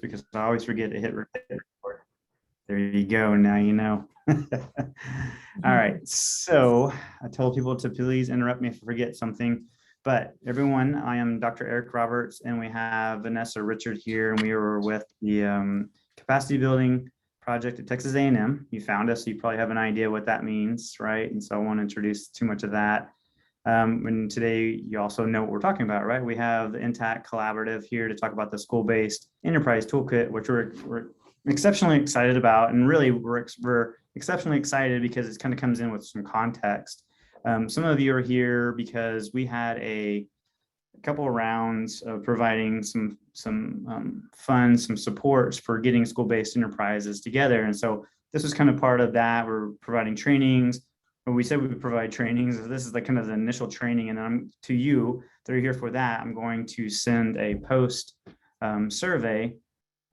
because I always forget to hit record. There you go. Now you know. All right. So I told people to please interrupt me if I forget something. But everyone, I am Dr. Eric Roberts, and we have Vanessa Richard here, and we were with the capacity building project at Texas A&M. You found us, so you probably have an idea what that means, right? And so I won't introduce too much of that. And today you also know what we're talking about, right? We have the NTACT collaborative here to talk about the school-based enterprise toolkit, which we're exceptionally excited about. And really we're exceptionally excited because it kind of comes in with some context. Some of you are here because we had a couple of rounds of providing some funds, some supports for getting school-based enterprises together. And so this was kind of part of that. We're providing trainings. We said we would provide trainings. This is like kind of the initial training. And then to you that are here for that, I'm going to send a post survey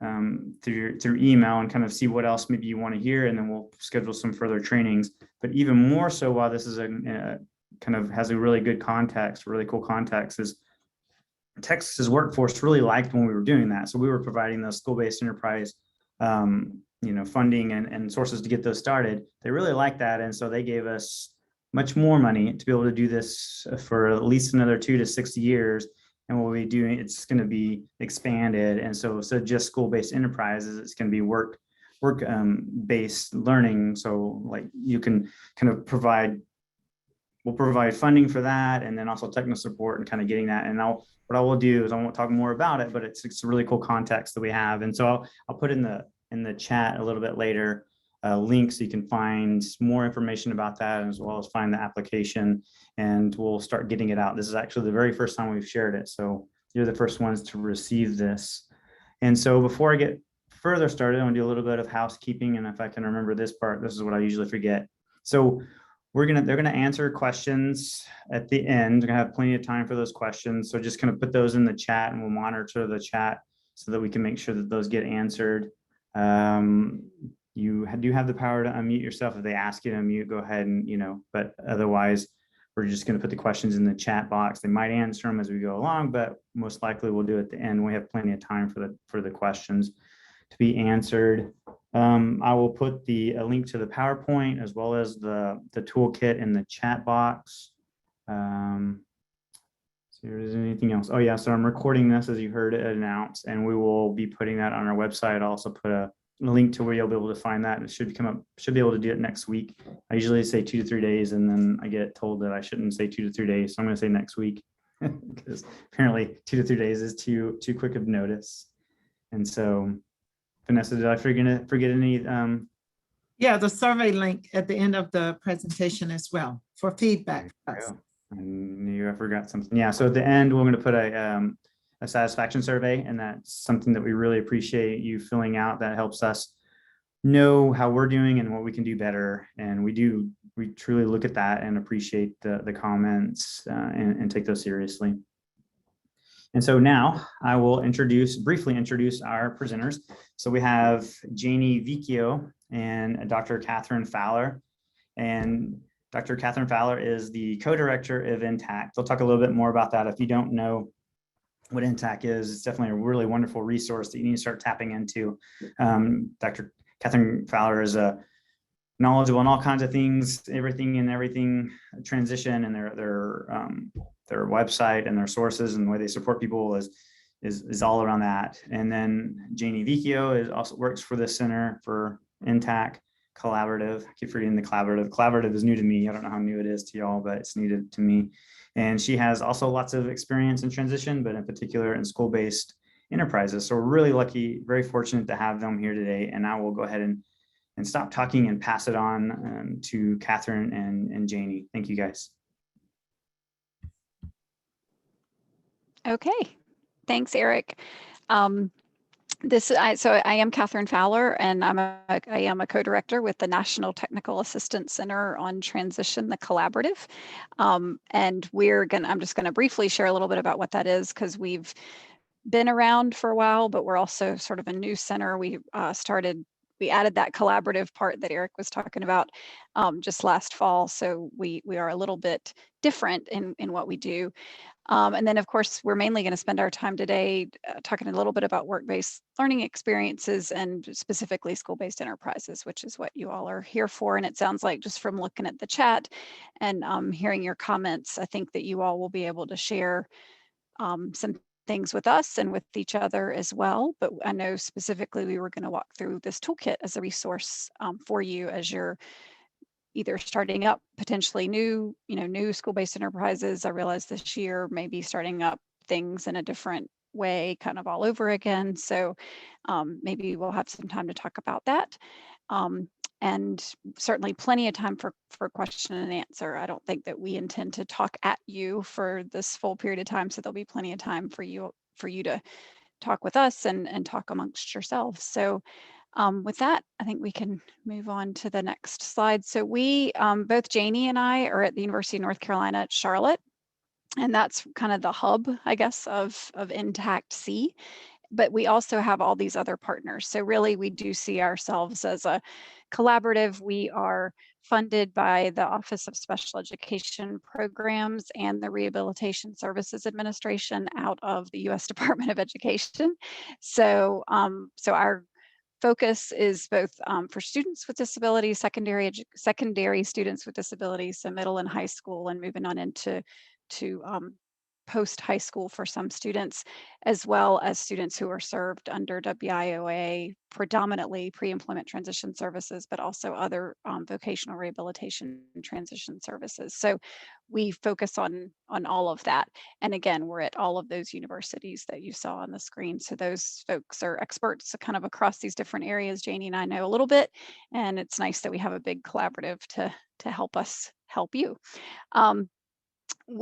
through email and kind of see what else maybe you want to hear. And then we'll schedule some further trainings. But even more so, while this is kind of has a really good context, really cool context, is Texas's workforce really liked when we were doing that. So we were providing the school-based enterprise funding and sources to get those started. They really liked that. And so they gave us much more money to be able to do this for at least another 2 to 6 years. And what we're doing, it's going to be expanded. And so just school-based enterprises, it's going to be work-based learning. So like you can kind of we'll provide funding for that, and then also technical support and kind of getting that. And what I will do is I won't talk more about it, but it's a really cool context that we have. And so I'll put in the chat a little bit later links so you can find more information about that, as well as find the application, and we'll start getting it out. This is actually the very first time we've shared it, so you're the first ones to receive this. And so before I get further started, I want to do a little bit of housekeeping, and if I can remember this part, this is what I usually forget. So they're gonna answer questions at the end. We're gonna have plenty of time for those questions, so just kind of put those in the chat, and we'll monitor the chat so that we can make sure that those get answered. You do have the power to unmute yourself. If they ask you to unmute, go ahead and, but otherwise we're just going to put the questions in the chat box. They might answer them as we go along, but most likely we'll do it at the end. We have plenty of time for the questions to be answered. I will put a link to the PowerPoint as well as the toolkit in the chat box. See if there's anything else. Oh yeah, so I'm recording this, as you heard it announced, and we will be putting that on our website. I'll also put a link to where you'll be able to find that. It should be able to do it next week. I usually say 2 to 3 days, and then I get told that I shouldn't say 2 to 3 days. So I'm going to say next week because apparently 2 to 3 days is too quick of notice. And so, Vanessa, did I forget any? Yeah, the survey link at the end of the presentation as well for feedback. I knew I forgot something. Yeah, so at the end, we're going to put a satisfaction survey, and that's something that we really appreciate you filling out. That helps us know how we're doing and what we can do better. And we truly look at that and appreciate the comments and take those seriously. And so now I will briefly introduce our presenters. So we have Janie Vicchio and Dr. Catherine Fowler. And Dr. Catherine Fowler is the co-director of NTACT. They'll talk a little bit more about that. If you don't know what NTACT is, it's definitely a really wonderful resource that you need to start tapping into. Dr. Catherine Fowler is knowledgeable in all kinds of things, everything transition, and their website and their sources and the way they support people is all around that. And then Janie Vicchio also works for the Center for NTACT Collaborative. I keep forgetting the collaborative. Collaborative is new to me. I don't know how new it is to y'all, but it's new to me. And she has also lots of experience in transition, but in particular in school-based enterprises. So we're really lucky, very fortunate to have them here today. And I will go ahead and stop talking and pass it on to Catherine and Janie. Thank you, guys. Okay, thanks, Eric. So I am Catherine Fowler, and I am a co-director with the National Technical Assistance Center on Transition, the Collaborative. And I'm just gonna briefly share a little bit about what that is, because we've been around for a while, but we're also sort of a new center. We added that collaborative part that Eric was talking about just last fall. So we are a little bit different in what we do. And then, of course, we're mainly going to spend our time today talking a little bit about work-based learning experiences and specifically school-based enterprises, which is what you all are here for. And it sounds like just from looking at the chat and hearing your comments, I think that you all will be able to share some things with us and with each other as well. But I know specifically we were going to walk through this toolkit as a resource for you as you're either starting up potentially new school-based enterprises. I realize this year maybe starting up things in a different way, kind of all over again. So maybe we'll have some time to talk about that. And certainly plenty of time for question and answer. I don't think that we intend to talk at you for this full period of time. So there'll be plenty of time for you to talk with us and talk amongst yourselves. So with that, I think we can move on to the next slide. So we, both Janie and I are at the University of North Carolina at Charlotte, and that's kind of the hub, I guess, of NTACT C. But we also have all these other partners. So really, we do see ourselves as a collaborative. We are funded by the Office of Special Education Programs and the Rehabilitation Services Administration out of the U.S. Department of Education. So, so our focus is both for students with disabilities, secondary students with disabilities, so middle and high school, and moving on into post high school for some students, as well as students who are served under WIOA, predominantly pre-employment transition services, but also other vocational rehabilitation and transition services. So we focus on all of that. And again, we're at all of those universities that you saw on the screen. So those folks are experts kind of across these different areas. Janie and I know a little bit, and it's nice that we have a big collaborative to help us help you.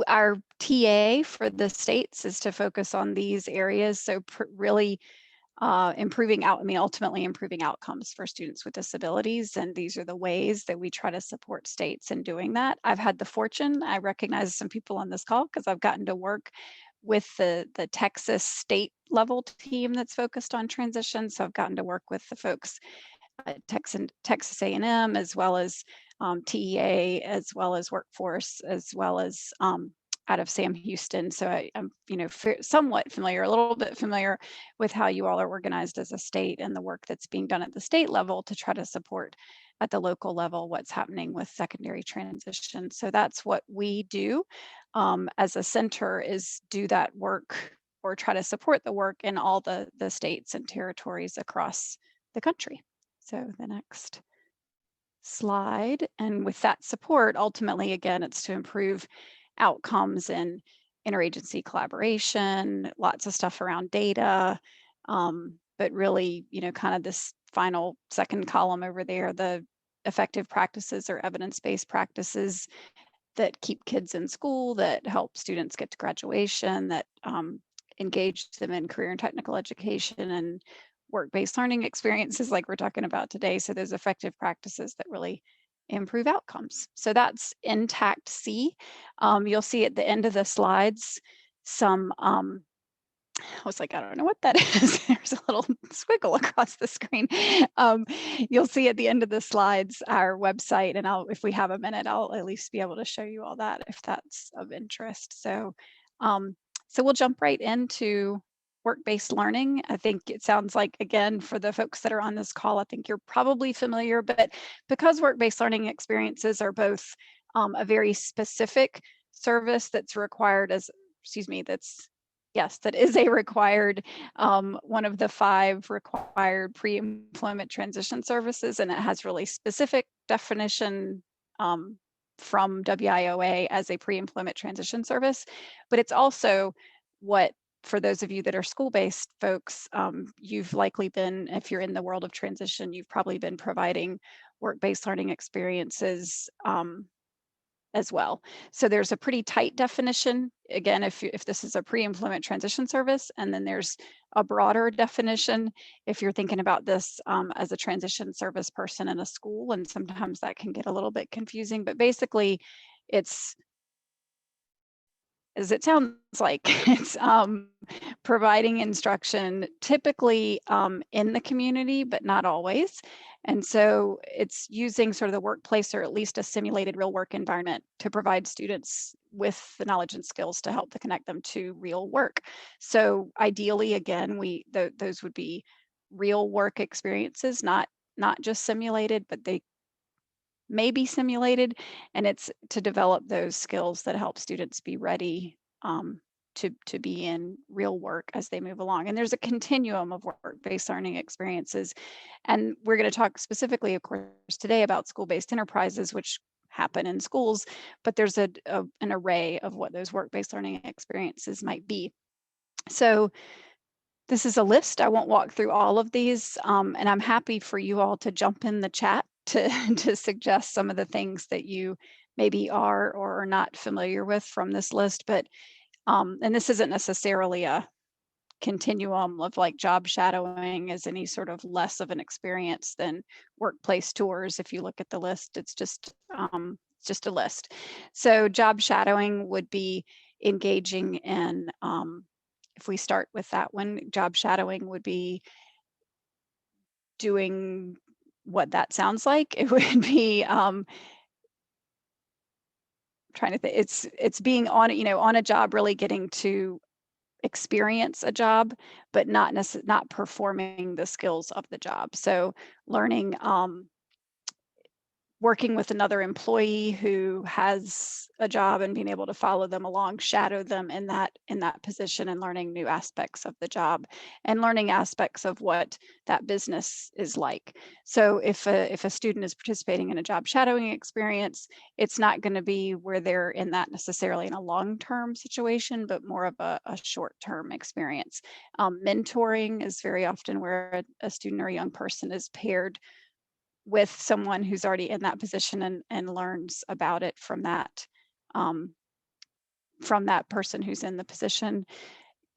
Our TA for the states is to focus on these areas. So really ultimately improving outcomes for students with disabilities. And these are the ways that we try to support states in doing that. I've had the fortune, I recognize some people on this call because I've gotten to work with the Texas state level team that's focused on transition. So I've gotten to work with the folks at Texas A&M, as well as TEA, as well as Workforce, as well as out of Sam Houston. So I'm, somewhat familiar, a little bit familiar with how you all are organized as a state and the work that's being done at the state level to try to support at the local level what's happening with secondary transition. So that's what we do as a center, is do that work or try to support the work in all the states and territories across the country. So the next slide. And with that support, ultimately, again, it's to improve outcomes in interagency collaboration, lots of stuff around data, but really, kind of this final second column over there, the effective practices or evidence-based practices that keep kids in school, that help students get to graduation, that engage them in career and technical education and work-based learning experiences like we're talking about today. So those effective practices that really improve outcomes. So that's NTACT C. You'll see at the end of the slides some, I was like, I don't know what that is. There's a little squiggle across the screen. You'll see at the end of the slides our website, and if we have a minute, I'll at least be able to show you all that if that's of interest. So, so we'll jump right into work-based learning. I think it sounds like, again, for the folks that are on this call, I think you're probably familiar, but because work-based learning experiences are both a very specific service that's required as, that is a required, one of the 5 required pre-employment transition services, and it has really specific definition from WIOA as a pre-employment transition service, but it's also what, for those of you that are school-based folks, you've likely been, if you're in the world of transition, you've probably been providing work-based learning experiences as well. So there's a pretty tight definition. Again, if this is a pre-employment transition service, and then there's a broader definition if you're thinking about this as a transition service person in a school, and sometimes that can get a little bit confusing, but basically it's as it sounds like. It's providing instruction typically in the community, but not always. And so it's using sort of the workplace or at least a simulated real work environment to provide students with the knowledge and skills to help to connect them to real work. So ideally, again, those would be real work experiences, not just simulated, but they may be simulated, and it's to develop those skills that help students be ready to be in real work as they move along. And there's a continuum of work-based learning experiences. And we're going to talk specifically, of course, today about school-based enterprises, which happen in schools, but there's an array of what those work-based learning experiences might be. So this is a list. I won't walk through all of these, and I'm happy for you all to jump in the chat to suggest some of the things that you maybe are or are not familiar with from this list. But and this isn't necessarily a continuum of like job shadowing as any sort of less of an experience than workplace tours. If you look at the list, it's just a list. So job shadowing would be engaging in, if we start with that one, job shadowing would be doing what that sounds like. It would be trying to think, it's being on, on a job, really getting to experience a job, but not performing the skills of the job. So learning, working with another employee who has a job and being able to follow them along, shadow them in that position, and learning new aspects of the job and learning aspects of what that business is like. So if a student is participating in a job shadowing experience, it's not going to be where they're in that necessarily in a long-term situation, but more of a short-term experience. Mentoring is very often where a student or a young person is paired with someone who's already in that position and learns about it from that person who's in the position.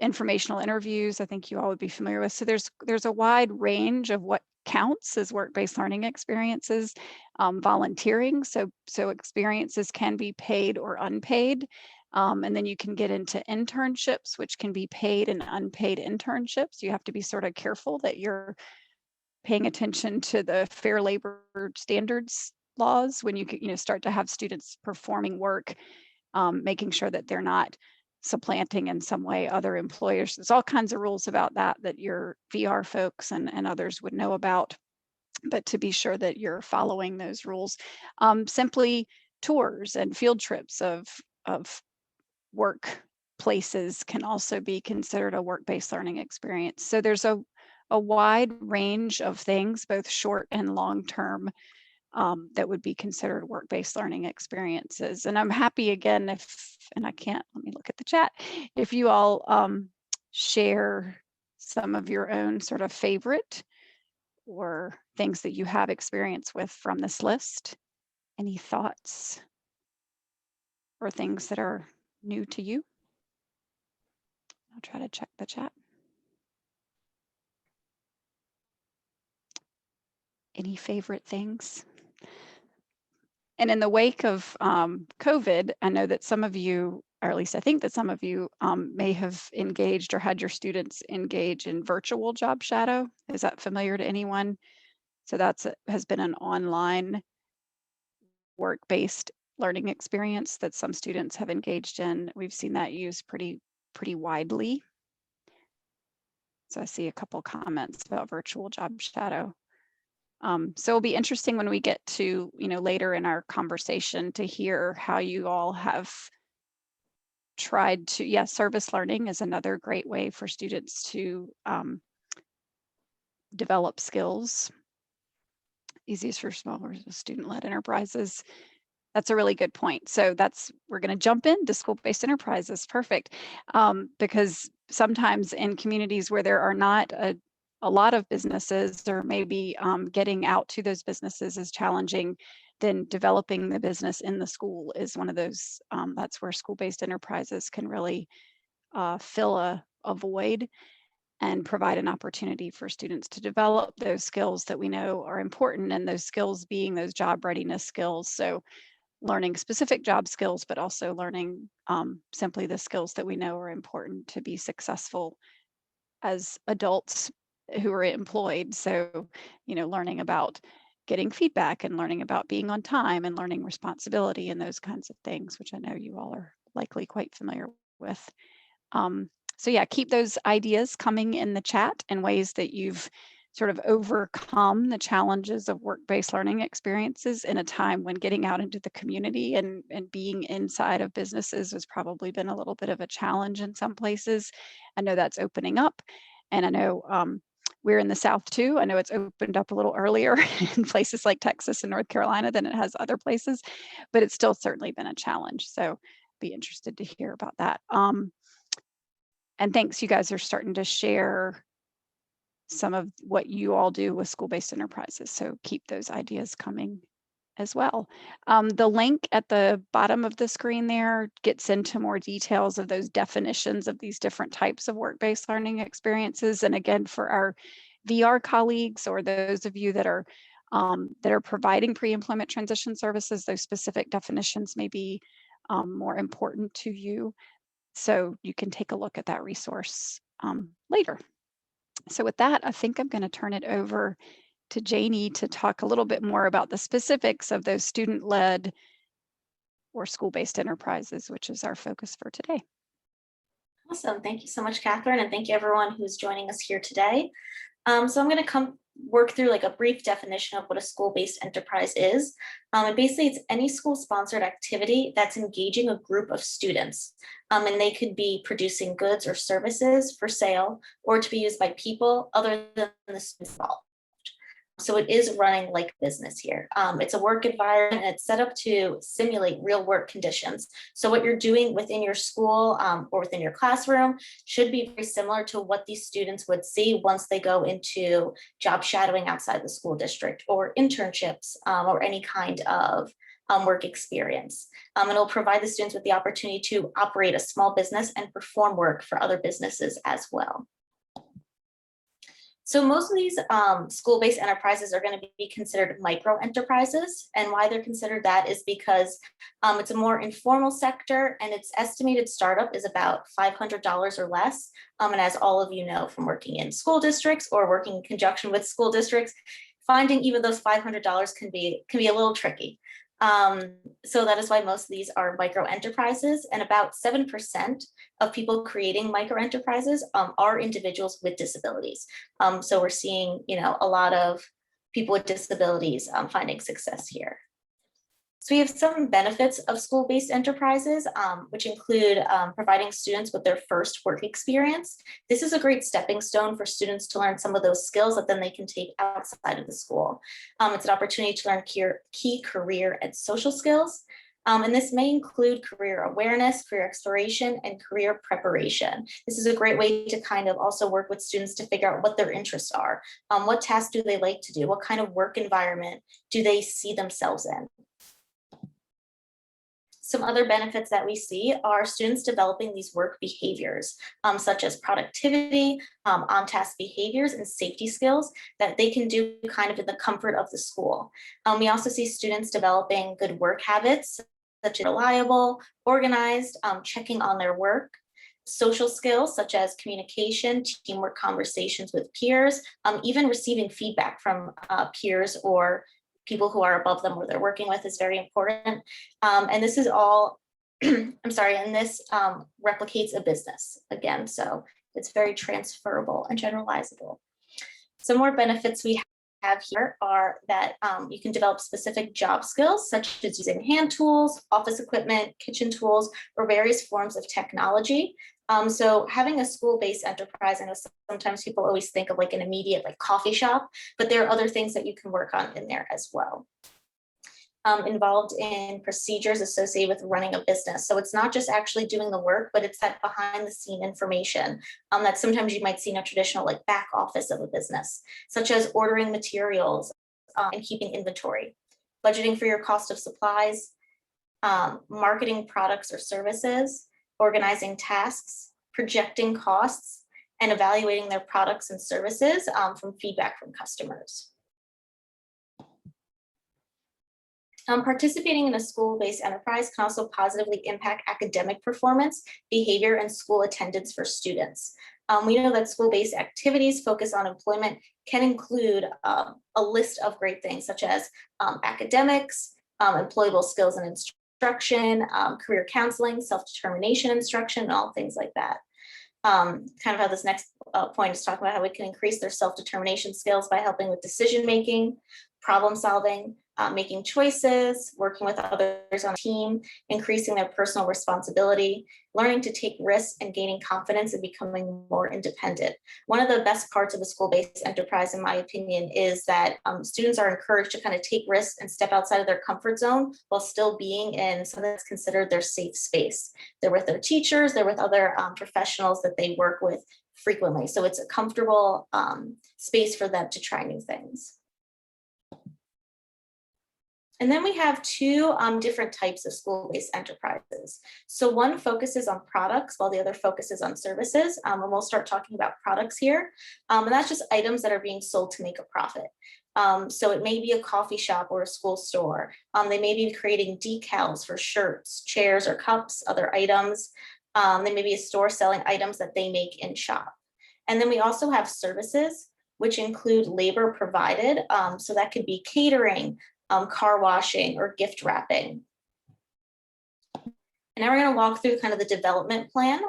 Informational interviews, I think you all would be familiar with. So there's a wide range of what counts as work-based learning experiences. Volunteering, so experiences can be paid or unpaid. And then you can get into internships, which can be paid and unpaid internships. You have to be sort of careful that you're paying attention to the Fair Labor Standards laws when you start to have students performing work, making sure that they're not supplanting in some way other employers. There's all kinds of rules about that your VR folks and others would know about, but to be sure that you're following those rules. Simply tours and field trips of work places can also be considered a work-based learning experience. So there's a wide range of things, both short and long-term, that would be considered work-based learning experiences. And I'm happy again let me look at the chat, if you all share some of your own sort of favorite or things that you have experience with from this list. Any thoughts or things that are new to you? I'll try to check the chat. Any favorite things? And in the wake of COVID, I know that some of you, or at least I think that some of you may have engaged or had your students engage in virtual job shadow. Is that familiar to anyone? So has been an online work-based learning experience that some students have engaged in. We've seen that used pretty widely. So I see a couple comments about virtual job shadow. So it'll be interesting when we get to, later in our conversation to hear how you all have tried to, service learning is another great way for students to develop skills. Easiest for smaller student-led enterprises. That's a really good point. So we're going to jump into school-based enterprises. Perfect. Because sometimes in communities where there are not a lot of businesses, or maybe getting out to those businesses is challenging, then developing the business in the school is one of those, that's where school-based enterprises can really fill a void and provide an opportunity for students to develop those skills that we know are important, and those skills being those job readiness skills. So learning specific job skills, but also learning simply the skills that we know are important to be successful as adults who are employed. So, learning about getting feedback and learning about being on time and learning responsibility and those kinds of things, which I know you all are likely quite familiar with. So yeah, keep those ideas coming in the chat and ways that you've sort of overcome the challenges of work-based learning experiences in a time when getting out into the community and being inside of businesses has probably been a little bit of a challenge in some places. I know that's opening up, and I know we're in the South too. I know it's opened up a little earlier in places like Texas and North Carolina than it has other places, but it's still certainly been a challenge. So be interested to hear about that. And thanks, you guys are starting to share some of what you all do with school-based enterprises. So keep those ideas coming as well. The link at the bottom of the screen there gets into more details of those definitions of these different types of work-based learning experiences. And again, for our VR colleagues or those of you that are providing pre-employment transition services, those specific definitions may be more important to you. So you can take a look at that resource later. So with that, I think I'm going to turn it over to Janie to talk a little bit more about the specifics of those student-led or school-based enterprises, which is our focus for today. Awesome. Thank you so much, Catherine, and thank you everyone who's joining us here today. So I'm going to work through like a brief definition of what a school-based enterprise is. And basically it's any school-sponsored activity that's engaging a group of students. And they could be producing goods or services for sale or to be used by people other than the students involved. So it is running like business here. It's a work environment and it's set up to simulate real work conditions. So what you're doing within your school or within your classroom should be very similar to what these students would see once they go into job shadowing outside the school district or internships or any kind of work experience. And it'll provide the students with the opportunity to operate a small business and perform work for other businesses as well. So most of these school-based enterprises are going to be considered micro enterprises. And why they're considered that is because it's a more informal sector and its estimated startup is about $500 or less. And as all of you know from working in school districts or working in conjunction with school districts, finding even those $500 can be a little tricky. So that is why most of these are micro enterprises, and about 7% of people creating micro enterprises are individuals with disabilities. So we're seeing, a lot of people with disabilities finding success here. So we have some benefits of school-based enterprises, which include providing students with their first work experience. This is a great stepping stone for students to learn some of those skills that then they can take outside of the school. It's an opportunity to learn key career and social skills. And this may include career awareness, career exploration, and career preparation. This is a great way to kind of also work with students to figure out what their interests are. What tasks do they like to do? What kind of work environment do they see themselves in? Some other benefits that we see are students developing these work behaviors, such as productivity, on-task behaviors, and safety skills that they can do kind of in the comfort of the school. We also see students developing good work habits, such as reliable, organized, checking on their work, social skills such as communication, teamwork, conversations with peers, even receiving feedback from peers or people who are above them or they're working with is very important. And this is all, I'm sorry, and this replicates a business again. So it's very transferable and generalizable. Some more benefits we have here are that you can develop specific job skills, such as using hand tools, office equipment, kitchen tools, or various forms of technology. So having a school-based enterprise, I know sometimes people always think of like an immediate like coffee shop, but there are other things that you can work on in there as well. Involved in procedures associated with running a business. So it's not just actually doing the work, but it's that behind the scene information that sometimes you might see in a traditional like back office of a business, such as ordering materials and keeping inventory, budgeting for your cost of supplies, marketing products or services, organizing tasks, projecting costs, and evaluating their products and services from feedback from customers. Participating in a school-based enterprise can also positively impact academic performance, behavior, and school attendance for students. We know that school-based activities focused on employment can include a list of great things such as academics, employable skills and instruction, career counseling, self-determination instruction, and all things like that. Kind of how this next point is talking about how we can increase their self-determination skills by helping with decision-making, problem solving, making choices, working with others on a team, increasing their personal responsibility, learning to take risks, and gaining confidence and becoming more independent. One of the best parts of a school-based enterprise, in my opinion, is that students are encouraged to kind of take risks and step outside of their comfort zone while still being in something that's considered their safe space. They're with their teachers, they're with other professionals that they work with frequently. So it's a comfortable space for them to try new things. And then we have two different types of school-based enterprises. So one focuses on products while the other focuses on services. And we'll start talking about products here. And that's just items that are being sold to make a profit. So it may be a coffee shop or a school store. They may be creating decals for shirts, chairs, or cups, other items. They may be a store selling items that they make in shop. And then we also have services, which include labor provided. So that could be catering, car washing, or gift wrapping. And now we're going to walk through kind of the development plan.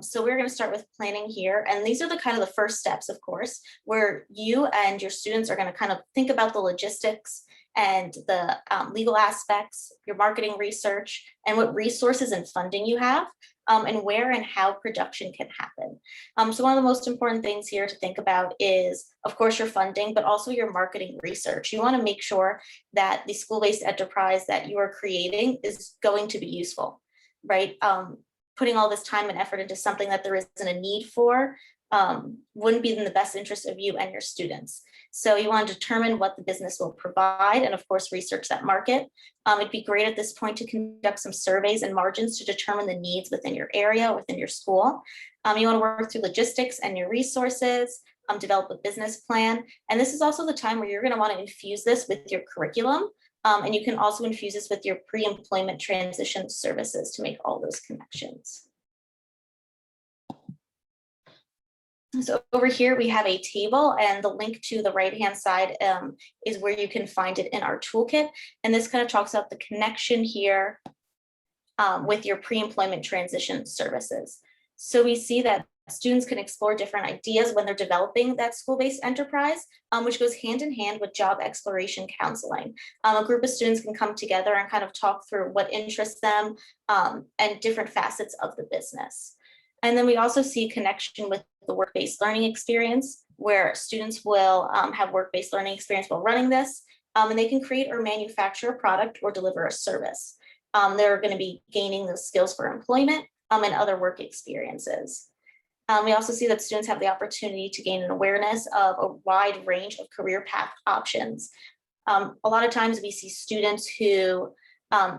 So we're going to start with planning here. And these are the kind of the first steps, of course, where you and your students are going to kind of think about the logistics and the legal aspects, your marketing research, and what resources and funding you have, and where and how production can happen. So one of the most important things here to think about is, of course, your funding, but also your marketing research. You want to make sure that the school-based enterprise that you are creating is going to be useful, right? Putting all this time and effort into something that there isn't a need for wouldn't be in the best interest of you and your students. So you want to determine what the business will provide and, of course, research that market. It'd be great at this point to conduct some surveys and margins to determine the needs within your area, within your school. You want to work through logistics and your resources, develop a business plan. And this is also the time where you're going to want to infuse this with your curriculum. And you can also infuse this with your pre-employment transition services to make all those connections. So over here, we have a table, and the link to the right-hand side is where you can find it in our toolkit. And this kind of talks about the connection here with your pre-employment transition services. So we see that students can explore different ideas when they're developing that school-based enterprise, which goes hand in hand with job exploration counseling. A group of students can come together and kind of talk through what interests them and different facets of the business. And then we also see a connection with the work-based learning experience, where students will have work-based learning experience while running this, and they can create or manufacture a product or deliver a service. They're going to be gaining those skills for employment and other work experiences. We also see that students have the opportunity to gain an awareness of a wide range of career path options. A lot of times we see students who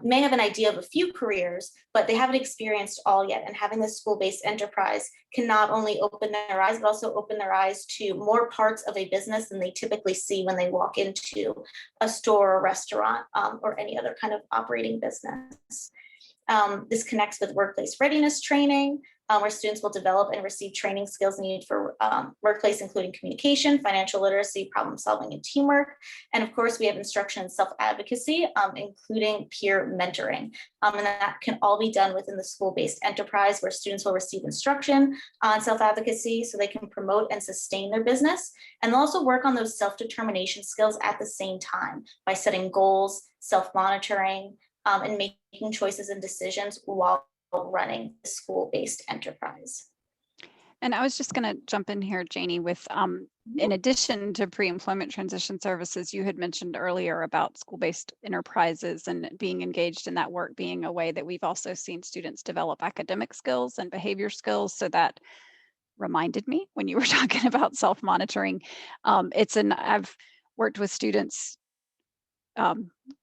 may have an idea of a few careers, but they haven't experienced all yet. And having this school-based enterprise can not only open their eyes, but also open their eyes to more parts of a business than they typically see when they walk into a store or restaurant or any other kind of operating business. This connects with workplace readiness training, where students will develop and receive training skills needed for workplace, including communication, financial literacy, problem solving, and teamwork. And of course, we have instruction and self-advocacy, including peer mentoring. And that can all be done within the school-based enterprise, where students will receive instruction on self-advocacy so they can promote and sustain their business. And they'll also work on those self-determination skills at the same time by setting goals, self-monitoring, and making choices and decisions while running the school-based enterprise. And I was just going to jump in here, Janie, with in addition to pre-employment transition services, you had mentioned earlier about school-based enterprises and being engaged in that work being a way that we've also seen students develop academic skills and behavior skills. So that reminded me when you were talking about self-monitoring. I've worked with students,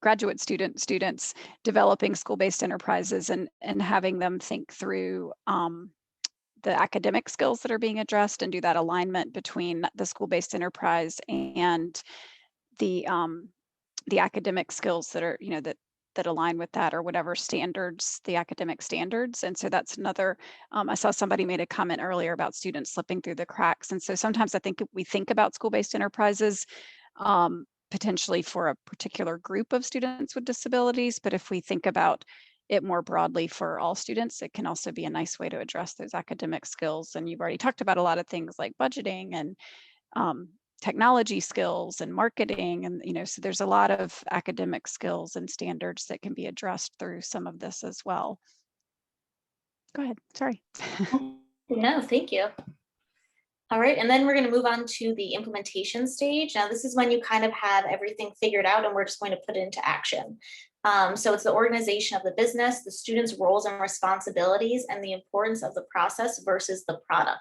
graduate students developing school-based enterprises and having them think through the academic skills that are being addressed and do that alignment between the school-based enterprise and the the academic skills that are, that align with that, or whatever standards, the academic standards. And so that's another, I saw somebody made a comment earlier about students slipping through the cracks. And so sometimes I think we think about school-based enterprises potentially for a particular group of students with disabilities, but if we think about it more broadly for all students, it can also be a nice way to address those academic skills. And you've already talked about a lot of things like budgeting and technology skills and marketing, and so there's a lot of academic skills and standards that can be addressed through some of this as well. Go ahead, sorry. No, thank you. All right, and then we're going to move on to the implementation stage. Now, this is when you kind of have everything figured out and we're just going to put it into action. So it's the organization of the business, the students' roles and responsibilities, and the importance of the process versus the product.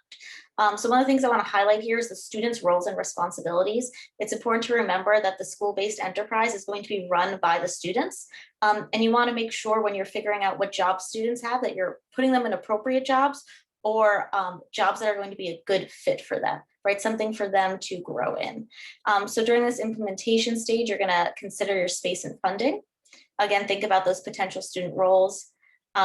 So one of the things I want to highlight here is the students' roles and responsibilities. It's important to remember that the school-based enterprise is going to be run by the students. And you want to make sure when you're figuring out what jobs students have that you're putting them in appropriate jobs, or jobs that are going to be a good fit for them, right? Something for them to grow in. So during this implementation stage, you're going to consider your space and funding. Again, think about those potential student roles,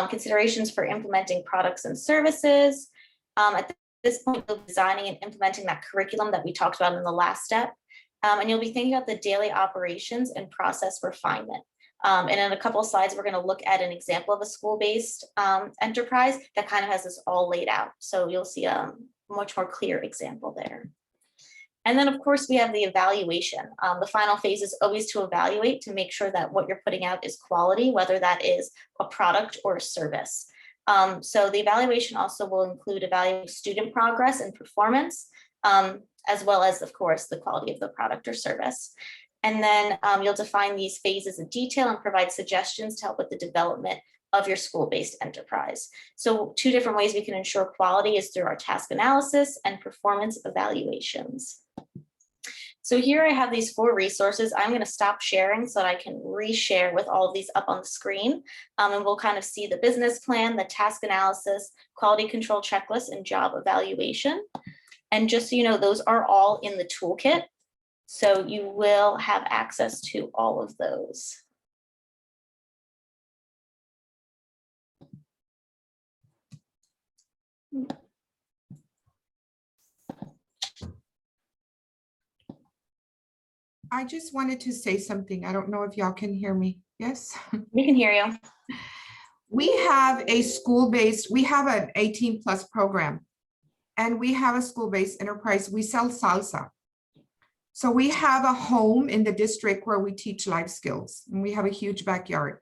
considerations for implementing products and services. At this point, you'll be designing and implementing that curriculum that we talked about in the last step. And you'll be thinking about the daily operations and process refinement. And in a couple of slides, we're going to look at an example of a school-based enterprise that kind of has this all laid out. So you'll see a much more clear example there. And then, of course, we have the evaluation. The final phase is always to evaluate to make sure that what you're putting out is quality, whether that is a product or a service. So the evaluation also will include evaluating student progress and performance, as well as, of course, the quality of the product or service. And then you'll define these phases in detail and provide suggestions to help with the development of your school-based enterprise. So 2 different ways we can ensure quality is through our task analysis and performance evaluations. So here I have these 4 resources. I'm going to stop sharing so that I can reshare with all of these up on the screen. And we'll kind of see the business plan, the task analysis, quality control checklist, and job evaluation. And just so you know, those are all in the toolkit. So you will have access to all of those. I just wanted to say something. I don't know if y'all can hear me. Yes? We can hear you. We have a school-based, we have an 18+ program, and we have a school-based enterprise. We sell salsa. So we have a home in the district where we teach life skills, and we have a huge backyard.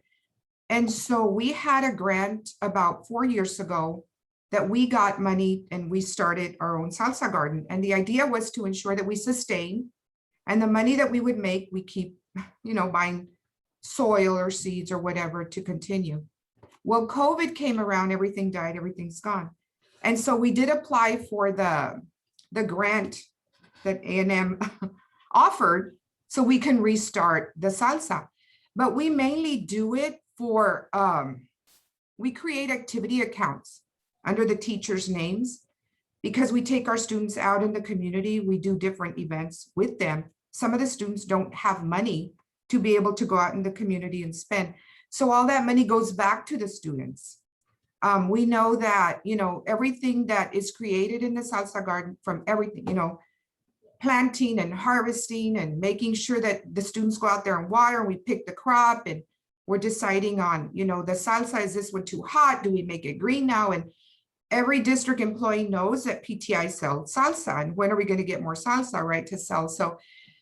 And so we had a grant about 4 years ago that we got money and we started our own salsa garden. And the idea was to ensure that we sustain, and the money that we would make, we keep, buying soil or seeds or whatever to continue. Well, COVID came around, everything died, everything's gone. And so we did apply for the grant that A&M offered so we can restart the salsa. But we mainly do it for, we create activity accounts under the teachers' names, because we take our students out in the community, we do different events with them. Some of the students don't have money to be able to go out in the community and spend. So all that money goes back to the students. We know that, everything that is created in the salsa garden, from everything, planting and harvesting and making sure that the students go out there and water, and we pick the crop, and we're deciding on, the salsa, is this one too hot? Do we make it green now? And every district employee knows that PTI sells salsa, and when are we going to get more salsa, right, to sell? So,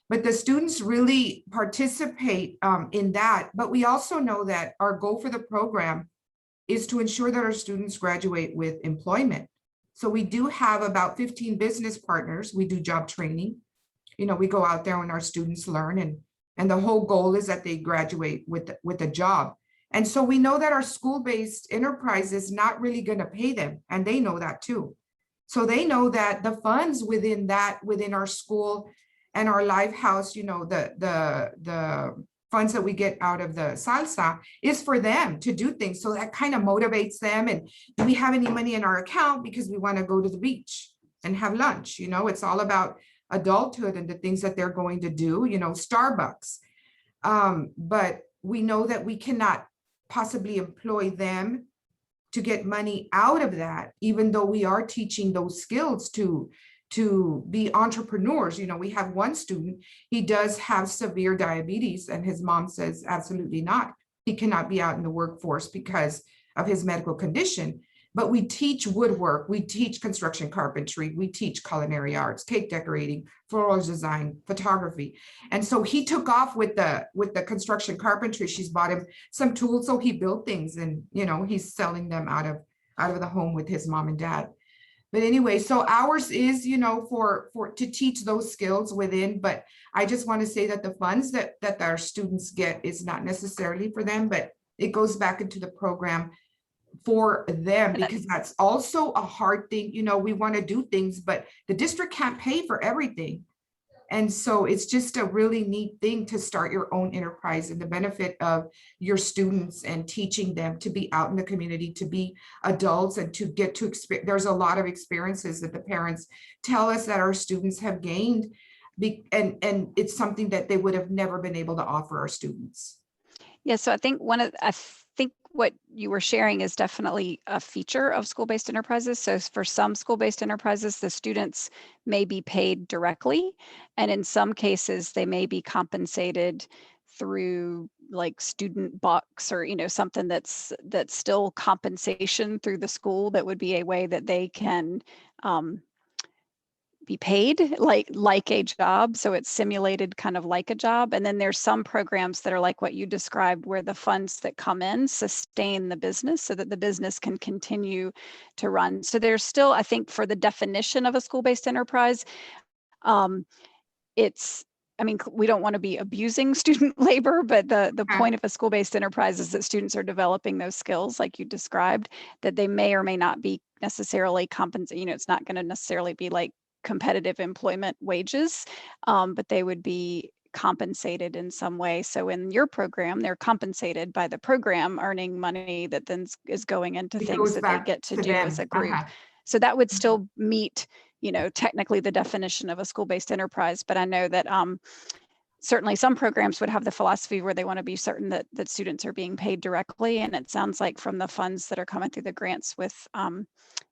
but the students really participate in that. But we also know that our goal for the program is to ensure that our students graduate with employment. So we do have about 15 business partners. We do job training. We go out there and our students learn, and the whole goal is that they graduate with a job. And so we know that our school-based enterprise is not really going to pay them, and they know that too. So they know that the funds within our school and our live house, the funds that we get out of the salsa is for them to do things. So that kind of motivates them. And do we have any money in our account because we want to go to the beach and have lunch? It's all about adulthood and the things that they're going to do, Starbucks. But we know that we cannot possibly employ them to get money out of that, even though we are teaching those skills to be entrepreneurs. You know, we have one student, he does have severe diabetes, and his mom says absolutely not. He cannot be out in the workforce because of his medical condition. But we teach woodwork, we teach construction carpentry, we teach culinary arts, cake decorating, floral design, photography. And so he took off with the construction carpentry. She's bought him some tools, so he built things, and you know, he's selling them out of the home with his mom and dad. But anyway, so ours is, you know, for to teach those skills within, but I just want to say that the funds that our students get is not necessarily for them, but it goes back into the program for them, because that's also a hard thing. You know, we want to do things, but the district can't pay for everything. And so it's just a really neat thing to start your own enterprise, and the benefit of your students and teaching them to be out in the community, to be adults, and to get to experience. There's a lot of experiences that the parents tell us that our students have gained, and it's something that they would have never been able to offer our students. Yeah, so I think what you were sharing is definitely a feature of school-based enterprises. So for some school-based enterprises, the students may be paid directly, and in some cases, they may be compensated through like student bucks, or something that's still compensation through the school. That would be a way that they can be paid like a job. So it's simulated kind of like a job. And then there's some programs that are like what you described, where the funds that come in sustain the business so that the business can continue to run. So there's still, I think, for the definition of a school-based enterprise, we don't want to be abusing student labor, but the point of a school-based enterprise is that students are developing those skills like you described, that they may or may not be necessarily compensated. It's not going to necessarily be like competitive employment wages, but they would be compensated in some way. So in your program, they're compensated by the program, earning money that then is going into things that they get to do as a group. So that would still meet, technically the definition of a school-based enterprise. But I know that certainly some programs would have the philosophy where they want to be certain that students are being paid directly. And it sounds like from the funds that are coming through the grants with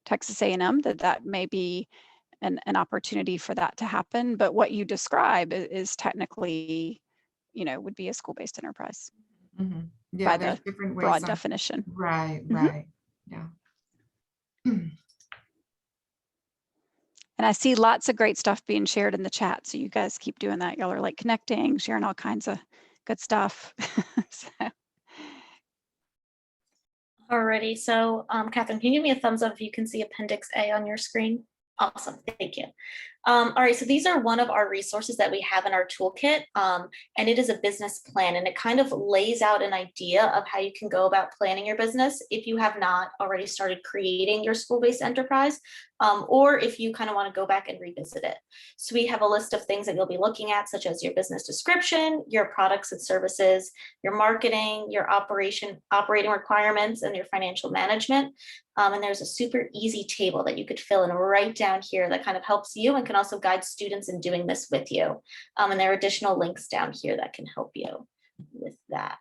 Texas A&M, that may be an opportunity for that to happen. But what you describe is technically, would be a school-based enterprise. Mm-hmm. Yeah, by there's the different ways broad definition. Right, Mhm. right. Yeah. And I see lots of great stuff being shared in the chat. So you guys keep doing that. Y'all are like connecting, sharing all kinds of good stuff. Alrighty, so Catherine, can you give me a thumbs up if you can see Appendix A on your screen? Awesome, thank you. All right, so these are one of our resources that we have in our toolkit, and it is a business plan, and it kind of lays out an idea of how you can go about planning your business if you have not already started creating your school-based enterprise, or if you kind of want to go back and revisit it. So we have a list of things that you'll be looking at, such as your business description, your products and services, your marketing, your operating requirements, and your financial management. And there's a super easy table that you could fill in right down here that kind of helps you and can also guide students in doing this with you. And there are additional links down here that can help you with that.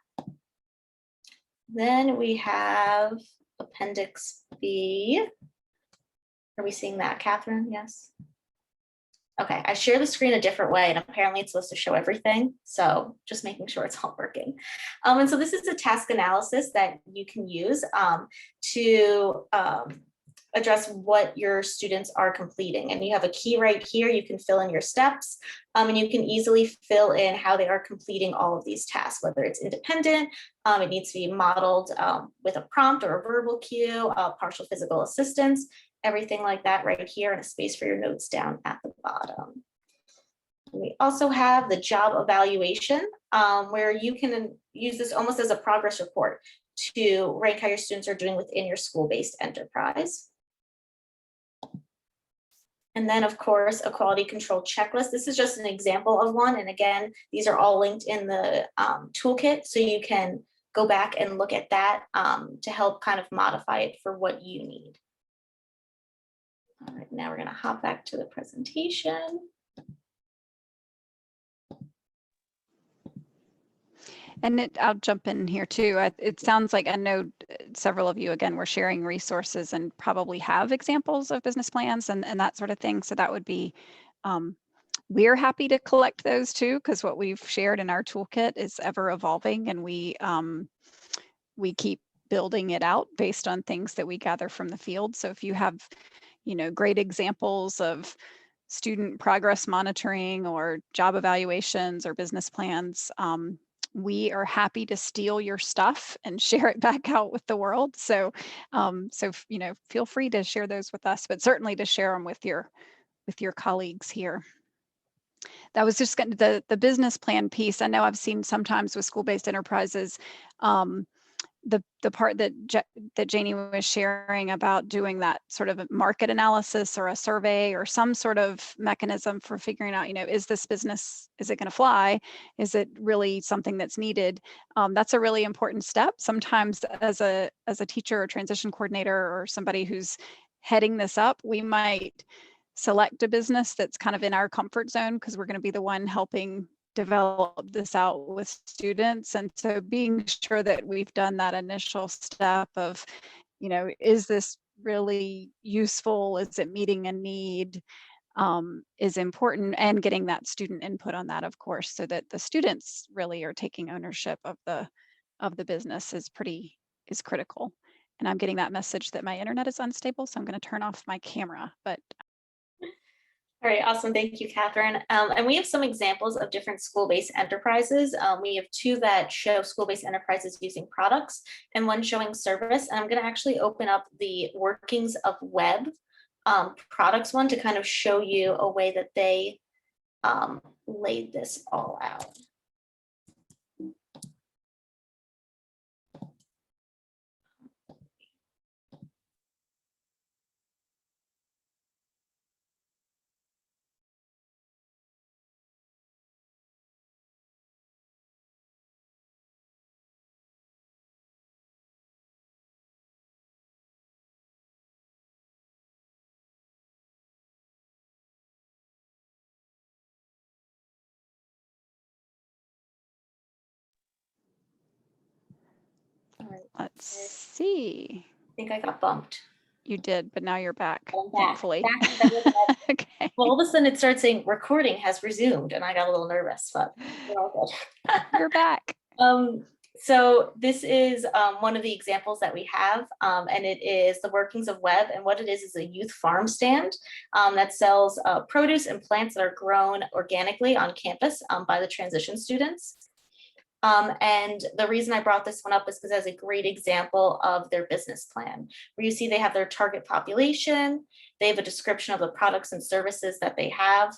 Then we have Appendix B. Are we seeing that, Catherine? Yes. Okay, I share the screen a different way, and apparently it's supposed to show everything. So just making sure it's all working. And so this is a task analysis that you can use to address what your students are completing. And you have a key right here. You can fill in your steps, and you can easily fill in how they are completing all of these tasks, whether it's independent, it needs to be modeled with a prompt or a verbal cue, partial physical assistance, everything like that right here, and a space for your notes down at the bottom. We also have the job evaluation, where you can use this almost as a progress report to rank how your students are doing within your school-based enterprise. And then, of course, a quality control checklist. This is just an example of one. And again, these are all linked in the toolkit, so you can go back and look at that to help kind of modify it for what you need. All right, now we're going to hop back to the presentation. And I'll jump in here too. It sounds like I know several of you, again, were sharing resources and probably have examples of business plans and that sort of thing. So that would be, we're happy to collect those too, because what we've shared in our toolkit is ever evolving, and we keep building it out based on things that we gather from the field. So if you have, great examples of student progress monitoring or job evaluations or business plans, we are happy to steal your stuff and share it back out with the world. So, feel free to share those with us, but certainly to share them with your colleagues here. That was just the business plan piece. I know I've seen sometimes with school-based enterprises, the part that Janie was sharing about doing that sort of a market analysis or a survey or some sort of mechanism for figuring out, is this business, is it going to fly? Is it really something that's needed? That's a really important step. Sometimes as a teacher or transition coordinator or somebody who's heading this up, we might select a business that's kind of in our comfort zone because we're going to be the one helping develop this out with students. And so being sure that we've done that initial step of, is this really useful? Is it meeting a need? Is important, and getting that student input on that, of course, so that the students really are taking ownership of the business is critical. And I'm getting that message that my internet is unstable, so I'm going to turn off my camera, but all right, awesome. Thank you, Catherine. And we have some examples of different school-based enterprises. We have two that show school-based enterprises using products and one showing service. And I'm going to actually open up the workings of web products one to kind of show you a way that they laid this all out. let's see. I think I got bumped. You did, but now you're back, I'm back. thankfully. Okay. Well, all of a sudden it started saying recording has resumed, and I got a little nervous, but we're all good. You're back. So this is one of the examples that we have, and it is the workings of web. And what it is a youth farm stand that sells produce and plants that are grown organically on campus by the transition students. And the reason I brought this one up is because it's a great example of their business plan, where you see they have their target population, they have a description of the products and services that they have.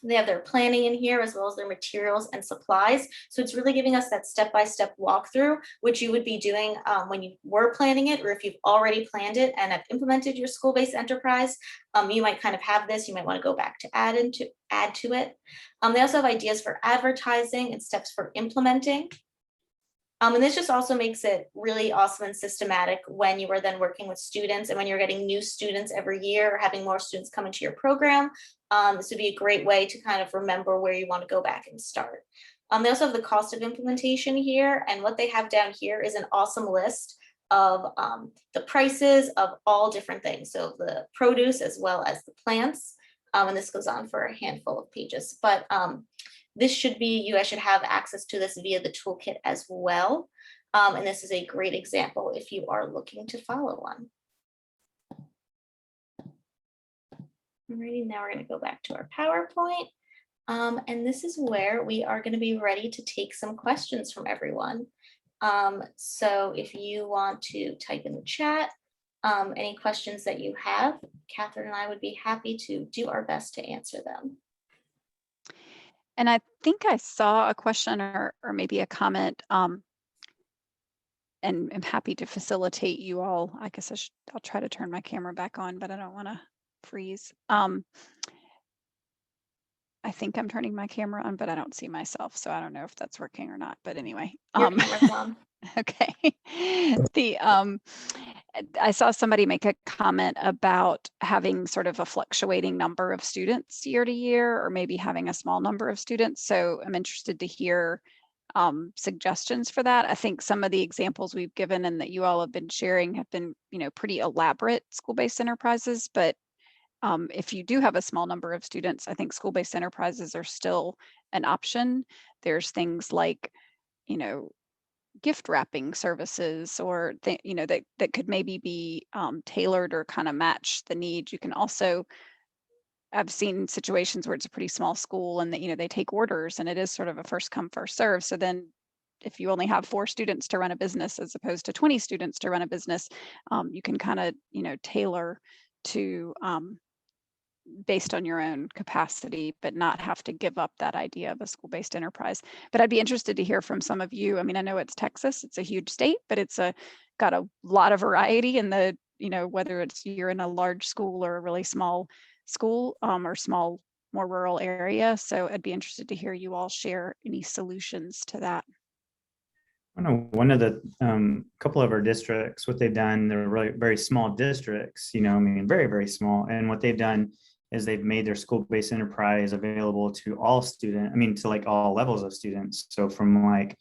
They have their planning in here as well as their materials and supplies. So it's really giving us that step-by-step walkthrough, which you would be doing when you were planning it, or if you've already planned it and have implemented your school-based enterprise, you might kind of have this. You might want to go back to add to it. They also have ideas for advertising and steps for implementing. And this just also makes it really awesome and systematic when you are then working with students and when you're getting new students every year or having more students come into your program. This would be a great way to kind of remember where you want to go back and start. They also have the cost of implementation here, and what they have down here is an awesome list of the prices of all different things. So the produce as well as the plants, and this goes on for a handful of pages, but this should be, you guys should have access to this via the toolkit as well. And this is a great example if you are looking to follow one. Alrighty, now we're going to go back to our PowerPoint. And this is where we are going to be ready to take some questions from everyone. So if you want to type in the chat, any questions that you have, Catherine and I would be happy to do our best to answer them. And I think I saw a question or maybe a comment, and I'm happy to facilitate you all. I guess I'll try to turn my camera back on, but I don't want to freeze. I think I'm turning my camera on, but I don't see myself, so I don't know if that's working or not. But anyway, Your camera's on. Okay. I saw somebody make a comment about having sort of a fluctuating number of students year to year, or maybe having a small number of students. So I'm interested to hear suggestions for that. I think some of the examples we've given and that you all have been sharing have been, pretty elaborate school-based enterprises, but if you do have a small number of students, I think school-based enterprises are still an option. There's things like, gift wrapping services or that could maybe be tailored or kind of match the need. You can also, I've seen situations where it's a pretty small school and that, they take orders and it is sort of a first come, first serve. So then if you only have 4 students to run a business as opposed to 20 students to run a business, you can kind of, tailor to based on your own capacity, but not have to give up that idea of a school-based enterprise. But I'd be interested to hear from some of you. I mean, I know it's Texas, it's a huge state, but it's got a lot of variety in the, whether you're in a large school or a really small school or small, more rural area. So I'd be interested to hear you all share any solutions to that. I know one of the couple of our districts, what they've done, they're really very small districts, very, very small. And what they've done is they've made their school-based enterprise available to all students, to like all levels of students. So from like,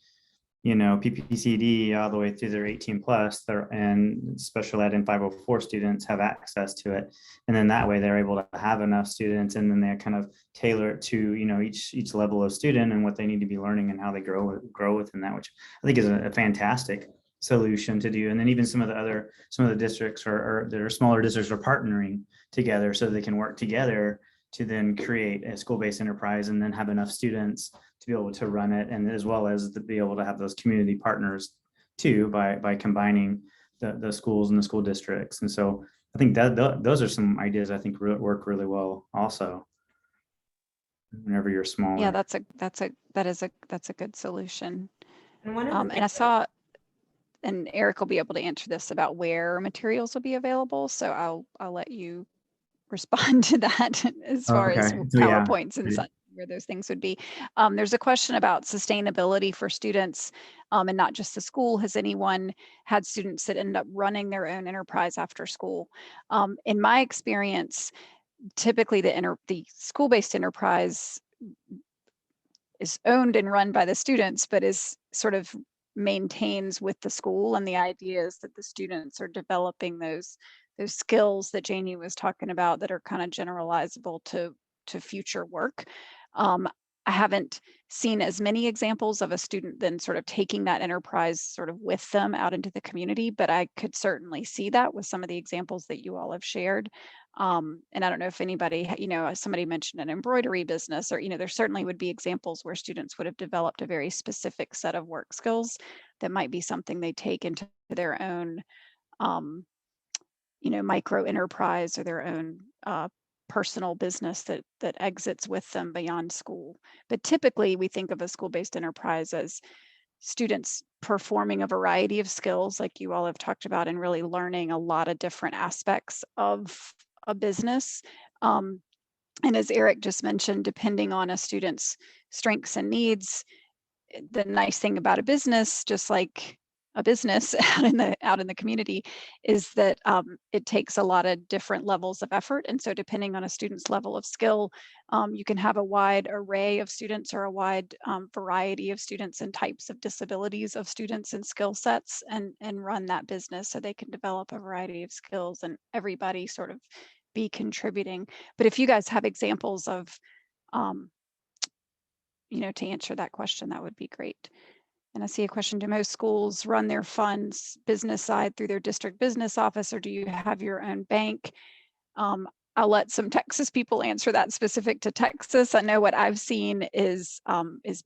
PPCD all the way through their 18 plus and special ed and 504 students have access to it. And then that way they're able to have enough students and then they kind of tailor it to, each level of student and what they need to be learning and how they grow within that, which I think is a fantastic solution to do. And then even some of the districts or their smaller districts are partnering together so they can work together to then create a school-based enterprise and then have enough students to be able to run it, and as well as to be able to have those community partners too by combining the schools and the school districts. And so I think that those are some ideas I think work really well also whenever you're smaller. Yeah, that's a good solution. And one of the And I saw, and Eric will be able to answer this about where materials will be available. So I'll let you respond to that as far as Okay. So, yeah. PowerPoints and such, where those things would be. There's a question about sustainability for students and not just the school. Has anyone had students that end up running their own enterprise after school? In my experience, typically the school-based enterprise is owned and run by the students, but is sort of maintains with the school. And the idea is that the students are developing those skills that Janie was talking about that are kind of generalizable to future work. I haven't seen as many examples of a student then sort of taking that enterprise sort of with them out into the community, but I could certainly see that with some of the examples that you all have shared. And I don't know if anybody, somebody mentioned an embroidery business or, there certainly would be examples where students would have developed a very specific set of work skills that might be something they take into their own micro enterprise or their own personal business that exits with them beyond school. But typically we think of a school-based enterprise as students performing a variety of skills like you all have talked about and really learning a lot of different aspects of a business. And as Eric just mentioned, depending on a student's strengths and needs, the nice thing about a business, just like a business out in the community, is that it takes a lot of different levels of effort. And so depending on a student's level of skill, you can have a wide array of students or a wide variety of students and types of disabilities of students and skill sets and run that business so they can develop a variety of skills and everybody sort of be contributing. But if you guys have examples of, to answer that question, that would be great. And I see a question, do most schools run their funds business side through their district business office, or do you have your own bank? I'll let some Texas people answer that specific to Texas. I know what I've seen is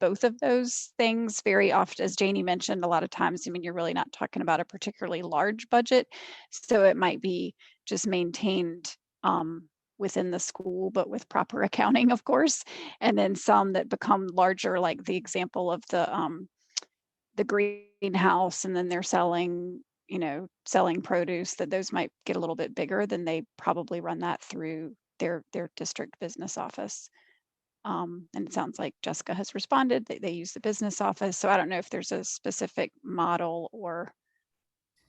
both of those things very often. As Janie mentioned, a lot of times, you're really not talking about a particularly large budget. So it might be just maintained within the school, but with proper accounting, of course. And then some that become larger, like the example of the greenhouse, and then they're selling produce, that those might get a little bit bigger, then they probably run that through their district business office. And it sounds like Jessica has responded that they use the business office. So I don't know if there's a specific model or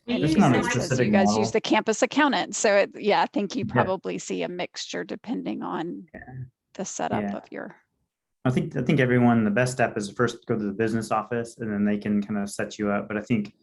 anything not a that says specific you guys model. use the campus accountant. So I think you probably see a mixture depending on the setup of your. I think everyone, the best step is first go to the business office and then they can kind of set you up. But I think,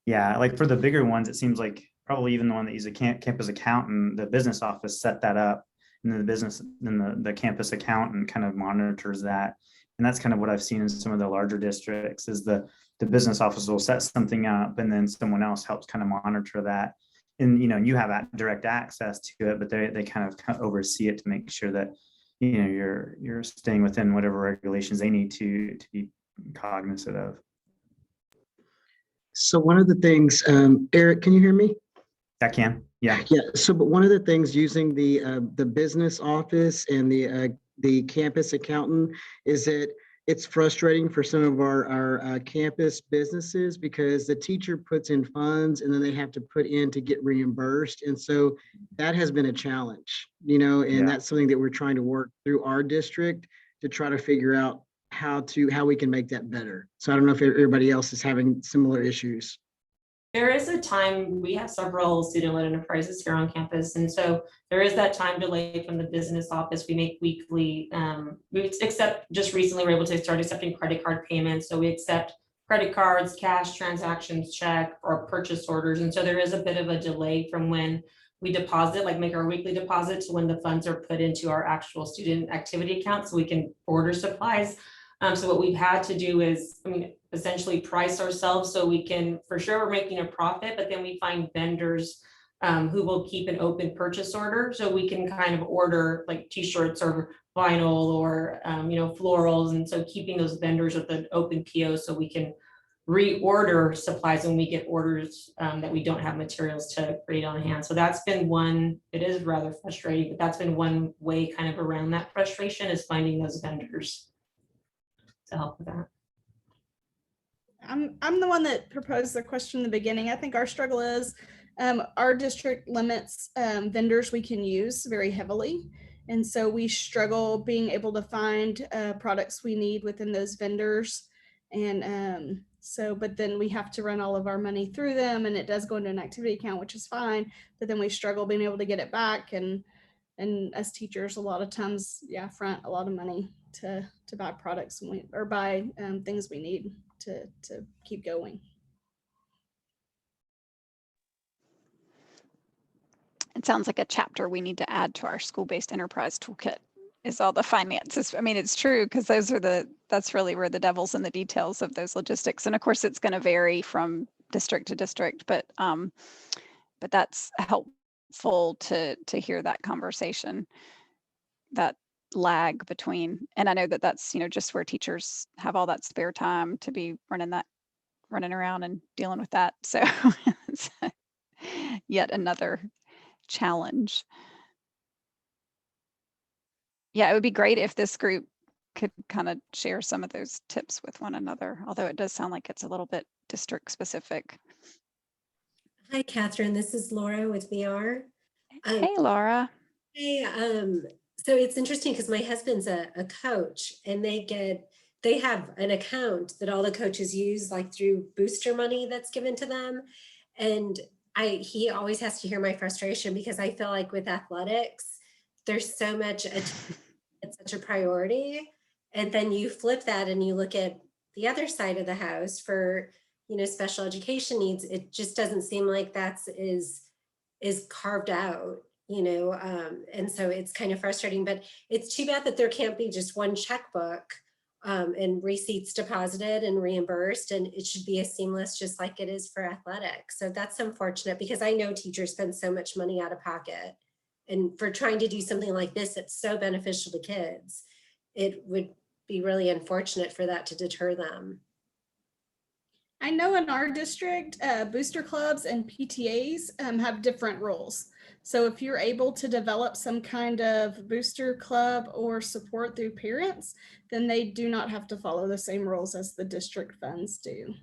yeah, like for the bigger ones, it seems like probably even the one that uses a campus accountant, the business office set that up. And then the campus accountant kind of monitors that. And that's kind of what I've seen in some of the larger districts is the business office will set something up and then someone else helps kind of monitor that. And, you have direct access to it, but they kind of oversee it to make sure that you're staying within whatever regulations they need to be cognizant of. So one of the things, Eric, can you hear me? I can, yeah. Yeah. So, but one of the things using the business office and the campus accountant is that it's frustrating for some of our campus businesses because the teacher puts in funds and then they have to put in to get reimbursed. And so that has been a challenge, and that's something that we're trying to work through our district to try to figure out how we can make that better. So I don't know if everybody else is having similar issues. There is a time, we have several student-led enterprises here on campus, and so there is that time delay from the business office. We make weekly, just recently we're able to start accepting credit card payments. So we accept credit cards, cash transactions, check, or purchase orders. And so there is a bit of a delay from when we deposit, like make our weekly deposit, to when the funds are put into our actual student activity account so we can order supplies. So what we've had to do is, essentially price ourselves so we can, for sure we're making a profit, but then we find vendors who will keep an open purchase order. So we can kind of order like t-shirts or vinyl or, florals. And so keeping those vendors with an open PO so we can reorder supplies when we get orders that we don't have materials to create on hand. So that's been one, it is rather frustrating, but that's been one way kind of around that frustration is finding those vendors to help with that. I'm the one that proposed the question in the beginning. I think our struggle is our district limits vendors we can use very heavily. And so we struggle being able to find products we need within those vendors. And but then we have to run all of our money through them and it does go into an activity account, which is fine. But then we struggle being able to get it back. And as teachers, a lot of times, front a lot of money to buy products or buy things we need to keep going. It sounds like a chapter we need to add to our school-based enterprise toolkit is all the finances. It's true because that's really where the devil's in the details of those logistics. And of course it's going to vary from district to district, but that's helpful to hear that conversation, that lag between, and I know that's just where teachers have all that spare time to be running around and dealing with that. So it's yet another challenge. Yeah, it would be great if this group could kind of share some of those tips with one another, although it does sound like it's a little bit district specific. Hi, Catherine. This is Laura with VR. Hey, Laura. Hey, so it's interesting because my husband's a coach and they have an account that all the coaches use like through booster money that's given to them. And he always has to hear my frustration because I feel like with athletics, there's so much, it's such a priority. And then you flip that and you look at the other side of the house for, special education needs. It just doesn't seem like is carved out. And so it's kind of frustrating, but it's too bad that there can't be just one checkbook and receipts deposited and reimbursed, and it should be as seamless just like it is for athletics. So that's unfortunate because I know teachers spend so much money out of pocket, and for trying to do something like this that's so beneficial to kids, it would be really unfortunate for that to deter them. I know in our district, booster clubs and PTAs have different rules. So if you're able to develop some kind of booster club or support through parents, then they do not have to follow the same rules as the district funds do.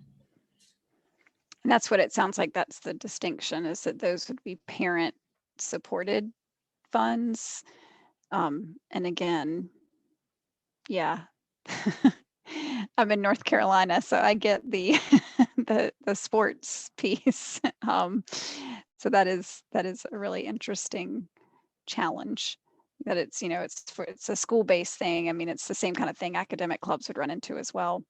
And that's what it sounds like. That's the distinction, is that those would be parent supported funds. And again, yeah. I'm in North Carolina, so I get the the sports piece. So that is a really interesting challenge that it's, it's a school-based thing. I mean, it's the same kind of thing academic clubs would run into as well,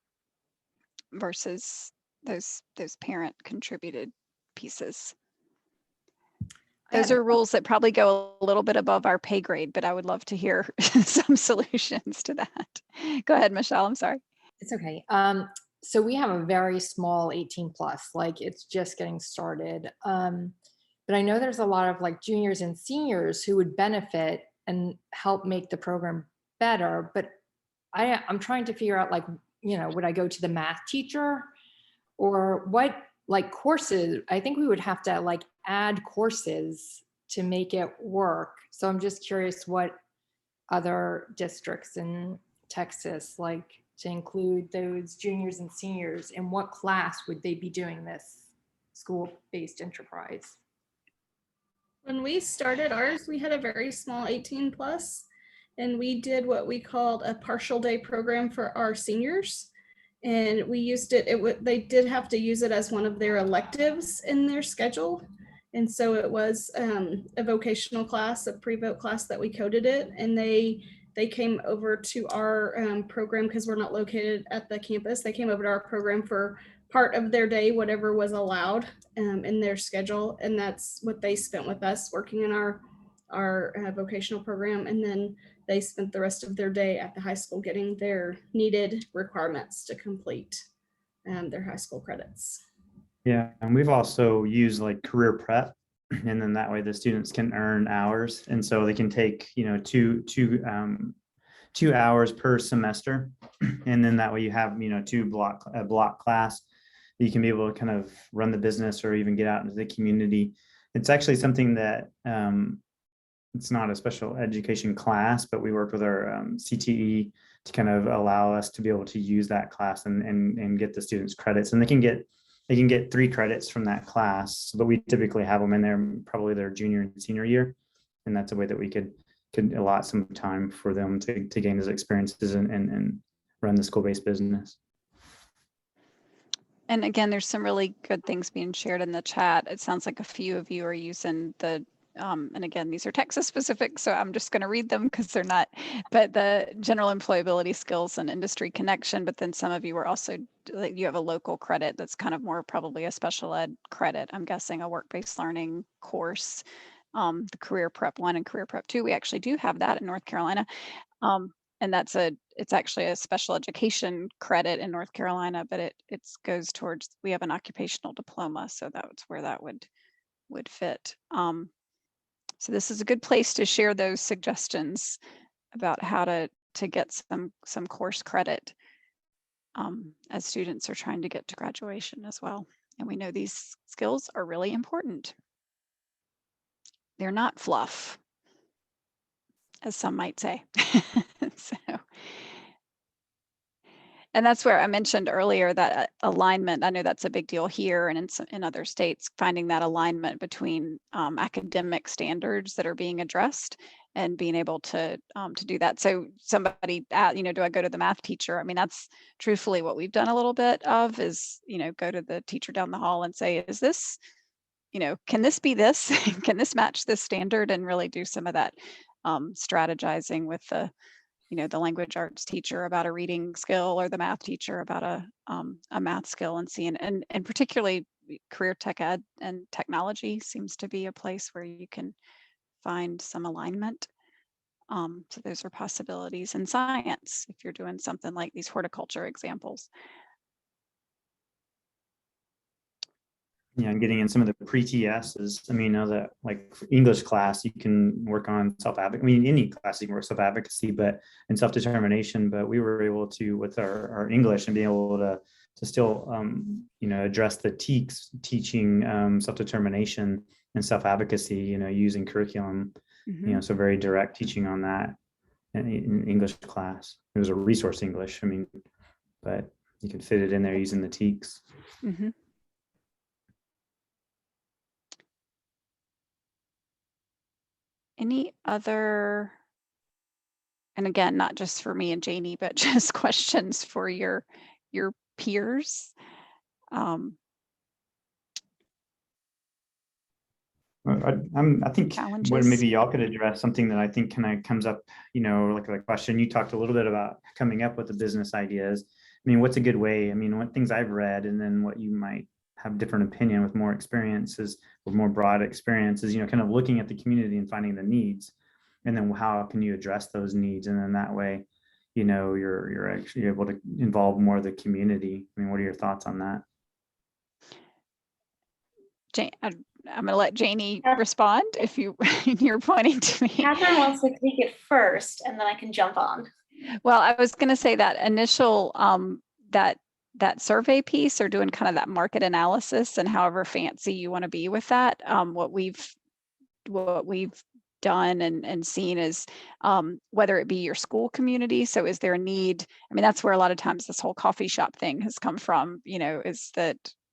versus those parent contributed pieces. Those are rules that probably go a little bit above our pay grade, but I would love to hear some solutions to that. Go ahead, Michelle. I'm sorry. It's okay. So we have a very small 18 plus, like it's just getting started. But I know there's a lot of like juniors and seniors who would benefit and help make the program better. But I'm trying to figure out, like, would I go to the math teacher, or what like courses? I think we would have to like add courses to make it work. So I'm just curious what other districts in Texas like to include those juniors and seniors, and what class would they be doing this school-based enterprise? When we started ours, we had a very small 18 plus, and we did what we called a partial day program for our seniors. And we used it, they did have to use it as one of their electives in their schedule. And so it was a vocational class, a pre-voc class that we coded it. And they came over to our program because we're not located at the campus. They came over to our program for part of their day, whatever was allowed in their schedule. And that's what they spent with us, working in our vocational program. And then they spent the rest of their day at the high school getting their needed requirements to complete their high school credits. Yeah, and we've also used like career prep, and then that way the students can earn hours, and so they can take, 2 hours per semester, and then that way you have, a block class. You can be able to kind of run the business or even get out into the community. It's actually something that it's not a special education class, but we worked with our CTE to kind of allow us to be able to use that class and get the students credits, and they can get 3 credits from that class, but we typically have them in there probably their junior and senior year, and that's a way that we could allot some time for them to gain those experiences and run the school-based business. And again, there's some really good things being shared in the chat. It sounds like a few of you are using the and again, these are Texas specific, so I'm just going to read them because they're not, but the general employability skills and industry connection. But then some of you are also, like, you have a local credit that's kind of more probably a special ed credit. I'm guessing a work-based learning course, the career prep 1 and career prep 2. We actually do have that in North Carolina. And it's actually a special education credit in North Carolina, but it goes towards, we have an occupational diploma. So that's where that would fit. So this is a good place to share those suggestions about how to get some course credit as students are trying to get to graduation as well. And we know these skills are really important. They're not fluff, as some might say. And that's where I mentioned earlier that alignment. I know that's a big deal here and in other states, finding that alignment between academic standards that are being addressed and being able to do that. So somebody, do I go to the math teacher? I mean, that's truthfully what we've done a little bit of is, go to the teacher down the hall and say, is this, can this be this? Can this match this standard? And really do some of that strategizing with the language arts teacher about a reading skill or the math teacher about a math skill, and seeing, and particularly career tech ed and technology seems to be a place where you can find some alignment. So those are possibilities in science if you're doing something like these horticulture examples. Yeah, and getting in some of the pre-TSs. I mean, that like for English class, you can work on self-advocacy. I mean, any class you can work self-advocacy, but and self-determination. But we were able to, with our English, and being able to still, address the TEKS, teaching self-determination and self-advocacy. Using curriculum. So very direct teaching on that in English class. It was a resource English. I mean, but you can fit it in there using the TEKS. Mm-hmm. Any other, and again, not just for me and Janie, but just questions for your peers? I think what Challenges. maybe y'all could address something that I think kind of comes up, like a question. You talked a little bit about coming up with the business ideas. I mean, what's a good way? I mean, what things I've read, and then what you might have different opinion with more experiences or more broad experiences, kind of looking at the community and finding the needs, and then how can you address those needs? And then that way, you're actually able to involve more of the community. I mean, what are your thoughts on that? Jane, I'm going to let Janie respond if you're pointing to me. Catherine wants to take it first, and then I can jump on. Well, I was going to say that initial that survey piece, or doing kind of that market analysis, and however fancy you want to be with that, what we've done and seen is whether it be your school community. So is there a need? I mean, that's where a lot of times this whole coffee shop thing has come from, is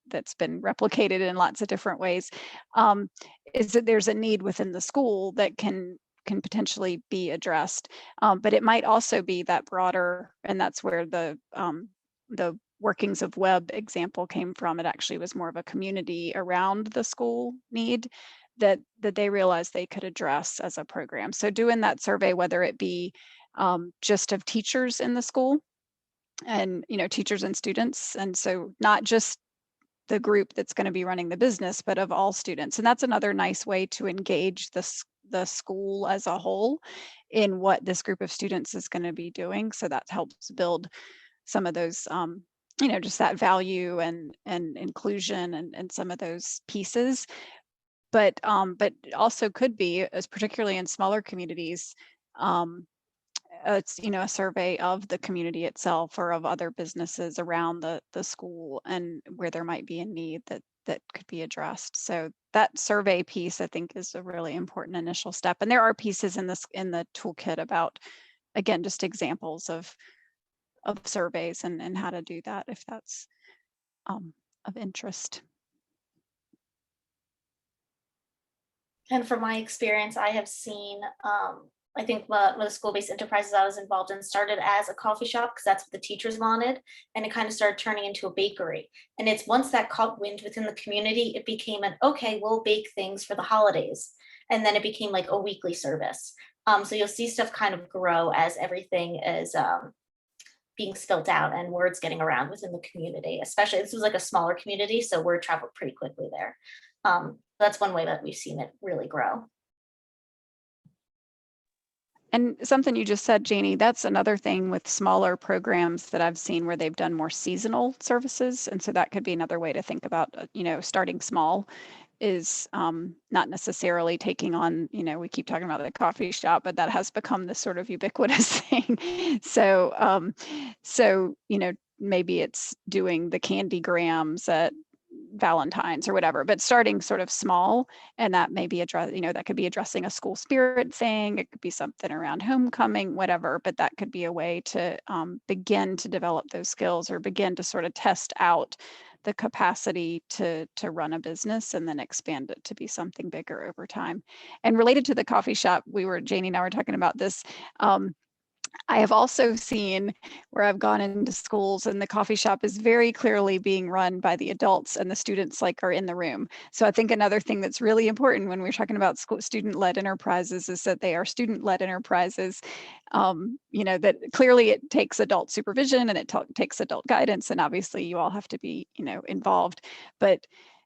that's been replicated in lots of different ways, is that there's a need within the school that can potentially be addressed. But it might also be that broader, and that's where the workings of web example came from. It actually was more of a community around the school need that they realized they could address as a program. So doing that survey, whether it be just of teachers in the school and, teachers and students. And so not just the group that's going to be running the business, but of all students. And that's another nice way to engage the school as a whole in what this group of students is going to be doing. So that helps build some of those, just that value and inclusion and some of those pieces. But also could be, as particularly in smaller communities, it's a survey of the community itself or of other businesses around the school, and where there might be a need that could be addressed. So that survey piece, I think, is a really important initial step. And there are pieces in the toolkit about, again, just examples of surveys and how to do that if that's of interest. And from my experience, I have seen, I think one of the school-based enterprises I was involved in started as a coffee shop because that's what the teachers wanted. And it kind of started turning into a bakery. And it's once that caught wind within the community, it became okay, we'll bake things for the holidays. And then it became like a weekly service. So you'll see stuff kind of grow as everything is being spilt out and words getting around within the community. Especially, this was like a smaller community, so word traveled pretty quickly there. That's one way that we've seen it really grow. And something you just said, Janie, that's another thing with smaller programs that I've seen where they've done more seasonal services. And so that could be another way to think about, starting small is not necessarily taking on, we keep talking about the coffee shop, but that has become this sort of ubiquitous thing. So, maybe it's doing the candy grams at Valentine's or whatever, but starting sort of small, and that may be that could be addressing a school spirit thing. It could be something around homecoming, whatever, but that could be a way to begin to develop those skills, or begin to sort of test out the capacity to run a business, and then expand it to be something bigger over time. And related to the coffee shop, Janie and I were talking about this. I have also seen where I've gone into schools and the coffee shop is very clearly being run by the adults, and the students are in the room. So I think another thing that's really important when we're talking about student-led enterprises is that they are student-led enterprises. That clearly it takes adult supervision and it takes adult guidance, and obviously you all have to be, involved, but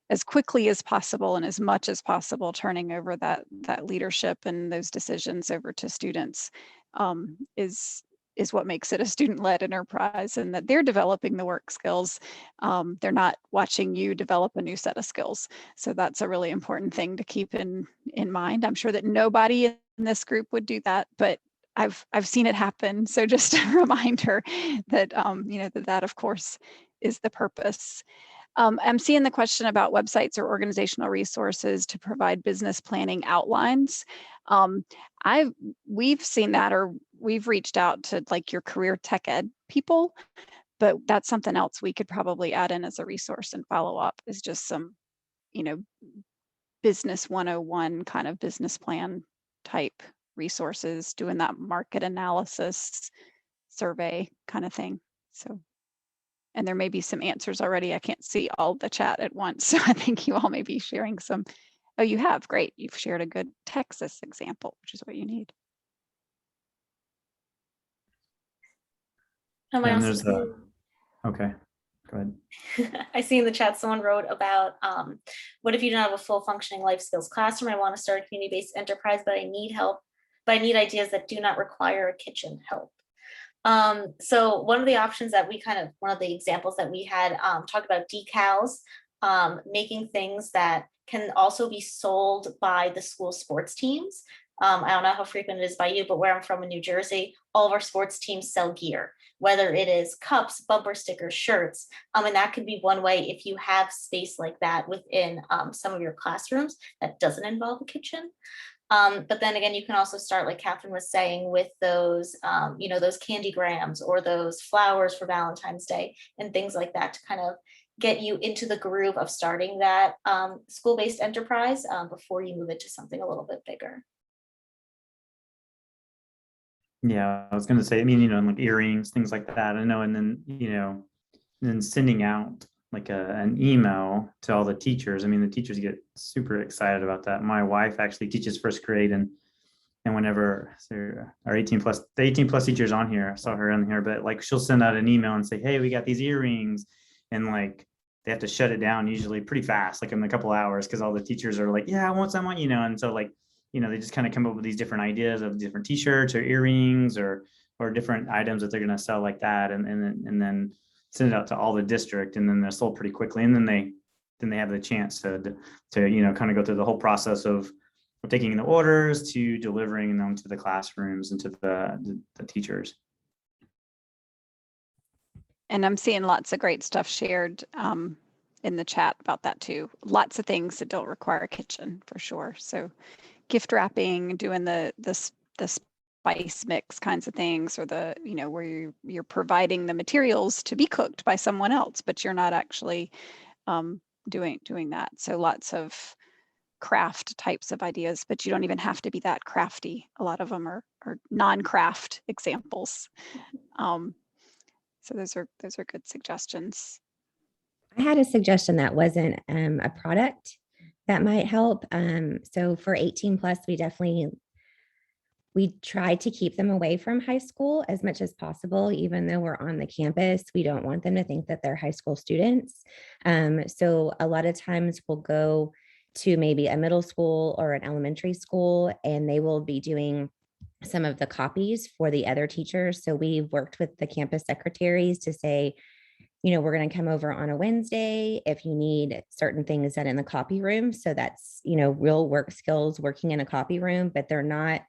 as quickly as possible and as much as possible, turning over that leadership and those decisions over to students is what makes it a student-led enterprise, and that they're developing the work skills. They're not watching you develop a new set of skills. So that's a really important thing to keep in mind. I'm sure that nobody in this group would do that, but I've seen it happen. So just a reminder that that of course is the purpose. I'm seeing the question about websites or organizational resources to provide business planning outlines. We've seen that, or we've reached out to your career tech ed people, but that's something else we could probably add in as a resource and follow up, is just some, business 101 kind of business plan type resources, doing that market analysis survey kind of thing. So. And there may be some answers already. I can't see all the chat at once. So I think you all may be sharing some Oh, you have, great. You've shared a good Texas example, which is what you need. I And also there's see- the, okay, go ahead. I see in the chat someone wrote about what if you don't have a full functioning life skills classroom? I want to start a community-based enterprise, but I need help. But I need ideas that do not require a kitchen help. So one of the options that one of the examples that we had talked about decals, making things that can also be sold by the school sports teams. I don't know how frequent it is by you, but where I'm from in New Jersey, all of our sports teams sell gear, whether it is cups, bumper stickers, shirts. And that could be one way if you have space like that within some of your classrooms that doesn't involve a kitchen. But then again, you can also start, like Catherine was saying, with those, those candy grams or those flowers for Valentine's Day and things like that to kind of get you into the groove of starting that school-based enterprise before you move it to something a little bit bigger. Yeah, I was gonna say, I mean, like earrings, things like that. I know, and then, then sending out like an email to all the teachers. I mean, the teachers get super excited about that. My wife actually teaches first grade, and whenever our 18 plus, the 18 plus teachers on here, I saw her in here, but like she'll send out an email and say, hey, we got these earrings, and like they have to shut it down usually pretty fast, like in a couple hours, because all the teachers are like, yeah, I want some, and so like, they just kind of come up with these different ideas of different t-shirts or earrings or different items that they're going to sell like that, and then send it out to all the district, and then they're sold pretty quickly, and then they have the chance to kind of go through the whole process of taking the orders to delivering them to the classrooms and to the teachers. And I'm seeing lots of great stuff shared in the chat about that too. Lots of things that don't require a kitchen for sure. So gift wrapping, doing the spice mix kinds of things, or the, where you're providing the materials to be cooked by someone else, but you're not actually doing that. So lots of craft types of ideas, but you don't even have to be that crafty. A lot of them are non-craft examples. So those are good suggestions. I had a suggestion that wasn't a product that might help. So for 18 plus, we try to keep them away from high school as much as possible, even though we're on the campus. We don't want them to think that they're high school students. So a lot of times we'll go to maybe a middle school or an elementary school, and they will be doing some of the copies for the other teachers. So we've worked with the campus secretaries to say, we're going to come over on a Wednesday if you need certain things done in the copy room. So that's, real work skills working in a copy room, but they're not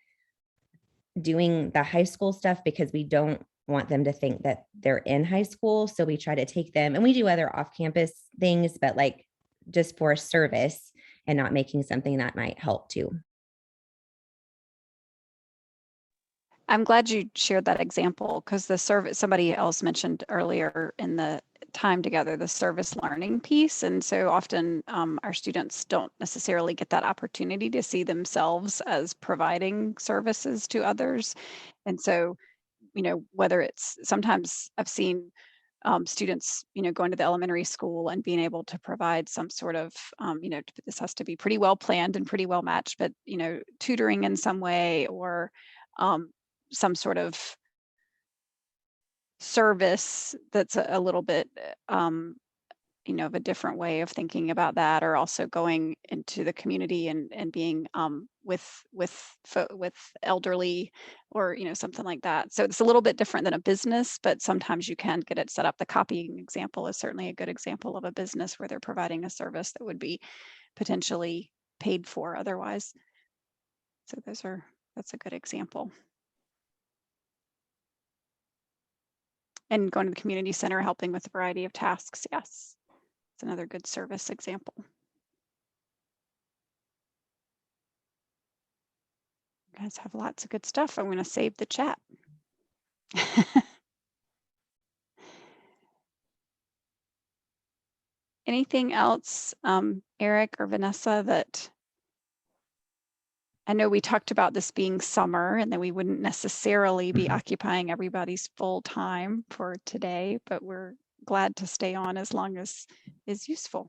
doing the high school stuff because we don't want them to think that they're in high school. So we try to take them, and we do other off-campus things, but like just for service and not making something that might help too. I'm glad you shared that example, because the service, somebody else mentioned earlier in the time together, the service learning piece. And so often our students don't necessarily get that opportunity to see themselves as providing services to others. And so, whether it's, sometimes I've seen students, going to the elementary school and being able to provide some sort of, this has to be pretty well planned and pretty well matched, but, tutoring in some way, or some sort of service that's a little bit, of a different way of thinking about that, or also going into the community and being with elderly, or something like that. So it's a little bit different than a business, but sometimes you can get it set up. The copying example is certainly a good example of a business where they're providing a service that would be potentially paid for otherwise. So that's a good example. And going to the community center, helping with a variety of tasks. Yes, it's another good service example. You guys have lots of good stuff. I'm going to save the chat. Anything else, Eric or Vanessa, that I know we talked about this being summer, and then we wouldn't necessarily be occupying everybody's full time for today, but we're glad to stay on as long as is useful.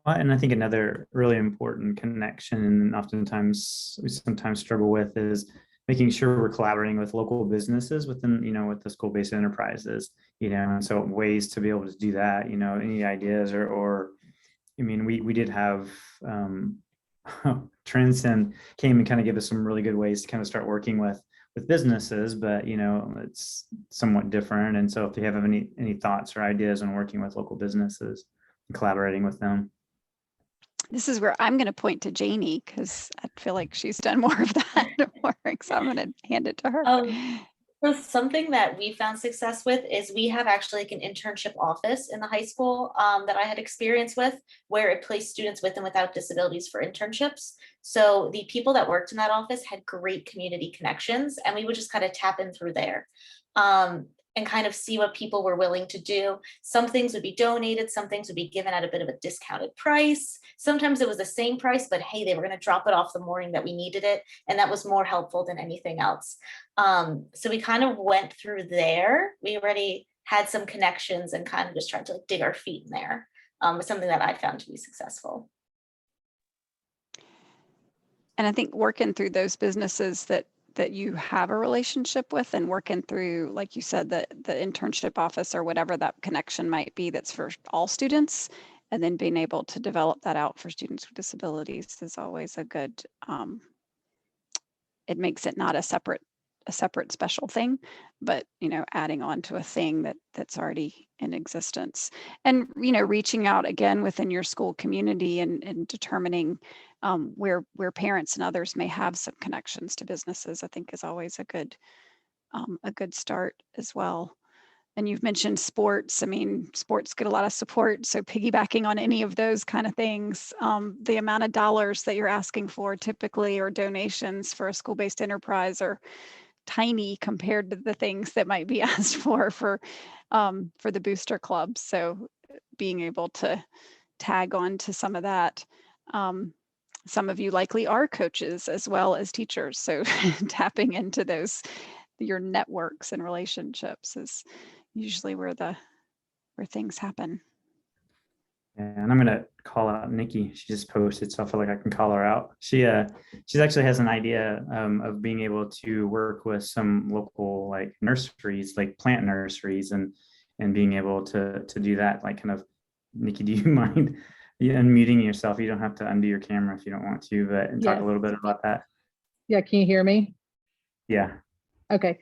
And I think another really important connection, and oftentimes we sometimes struggle with, is making sure we're collaborating with local businesses within, with the school-based enterprises, and so ways to be able to do that, any ideas or I mean, we did have Transcend came and kind of give us some really good ways to kind of start working with businesses, but it's somewhat different. And so if you have any thoughts or ideas on working with local businesses and collaborating with them. This is where I'm going to point to Janie because I feel like she's done more of that work. So I'm going to hand it to her. So something that we found success with is we have actually like an internship office in the high school that I had experience with, where it placed students with and without disabilities for internships. So the people that worked in that office had great community connections, and we would just kind of tap in through there. And kind of see what people were willing to do. Some things would be donated, some things would be given at a bit of a discounted price. Sometimes it was the same price, but hey, they were going to drop it off the morning that we needed it. And that was more helpful than anything else. So we kind of went through there. We already had some connections and kind of just tried to like dig our feet in there. Was something that I found to be successful. And I think working through those businesses that you have a relationship with and working through, like you said, the internship office or whatever that connection might be that's for all students, and then being able to develop that out for students with disabilities is always a good, it makes it not a separate special thing, but adding on to a thing that's already in existence. And reaching out again within your school community and determining where parents and others may have some connections to businesses, I think is always a good start as well. And you've mentioned sports. I mean, sports get a lot of support. So piggybacking on any of those kind of things, the amount of dollars that you're asking for typically or donations for a school-based enterprise are tiny compared to the things that might be asked for the booster club. So being able to tag on to some of that. Some of you likely are coaches as well as teachers. So tapping into your networks and relationships is usually where things happen. And I'm gonna call out Nikki. She just posted, so I feel like I can call her out. She actually has an idea of being able to work with some local like nurseries, like plant nurseries, and being able to do that. Like kind of, Nikki, do you mind unmuting yourself? You don't have to undo your camera if you don't want to, but talk a little bit about that. Yeah, can you hear me? Yeah. Okay.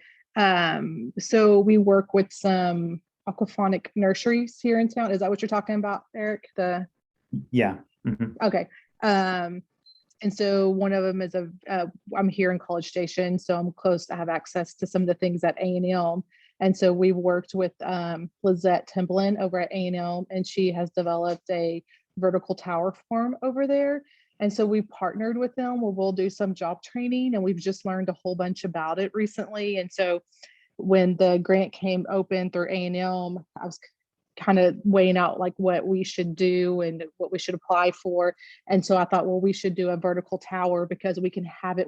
So we work with some aquaponic nurseries here in town. Is that what you're talking about, Eric? Yeah. Mm-hmm. Okay. And so one of them is I'm here in College Station, so I'm close to have access to some of the things at A&M. And so we've worked with Lizette Templin over at A&M, and she has developed a vertical tower farm over there. And so we partnered with them where we'll do some job training, and we've just learned a whole bunch about it recently. And so when the grant came open through A&M, I was kind of weighing out like what we should do and what we should apply for. And so I thought, well, we should do a vertical tower because we can have it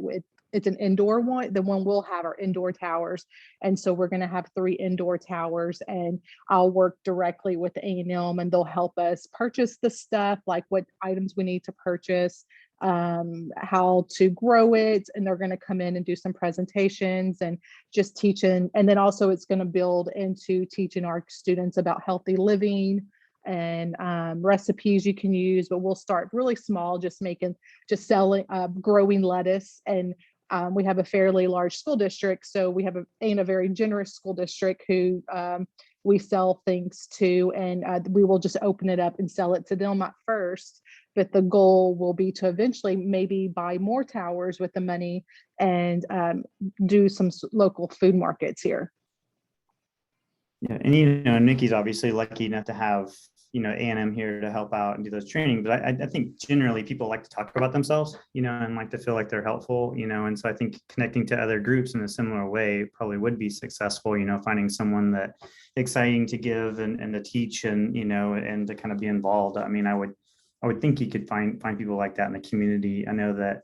it's an indoor one. The one we'll have are indoor towers. And so we're going to have 3 indoor towers, and I'll work directly with A&M, and they'll help us purchase the stuff, like what items we need to purchase, how to grow it. And they're going to come in and do some presentations and just teaching. And then also it's going to build into teaching our students about healthy living and recipes you can use. But we'll start really small, just selling, growing lettuce. And we have a fairly large school district. So we have a very generous school district who we sell things to, and we will just open it up and sell it to them at first. But the goal will be to eventually maybe buy more towers with the money and do some local food markets here. Yeah, and Nikki's obviously lucky enough to have A&M here to help out and do those training. But I think generally people like to talk about themselves, and like to feel like they're helpful, and so I think connecting to other groups in a similar way probably would be successful. Finding someone that exciting to give and to teach and and to kind of be involved. I mean, I would think you could find people like that in the community. I know that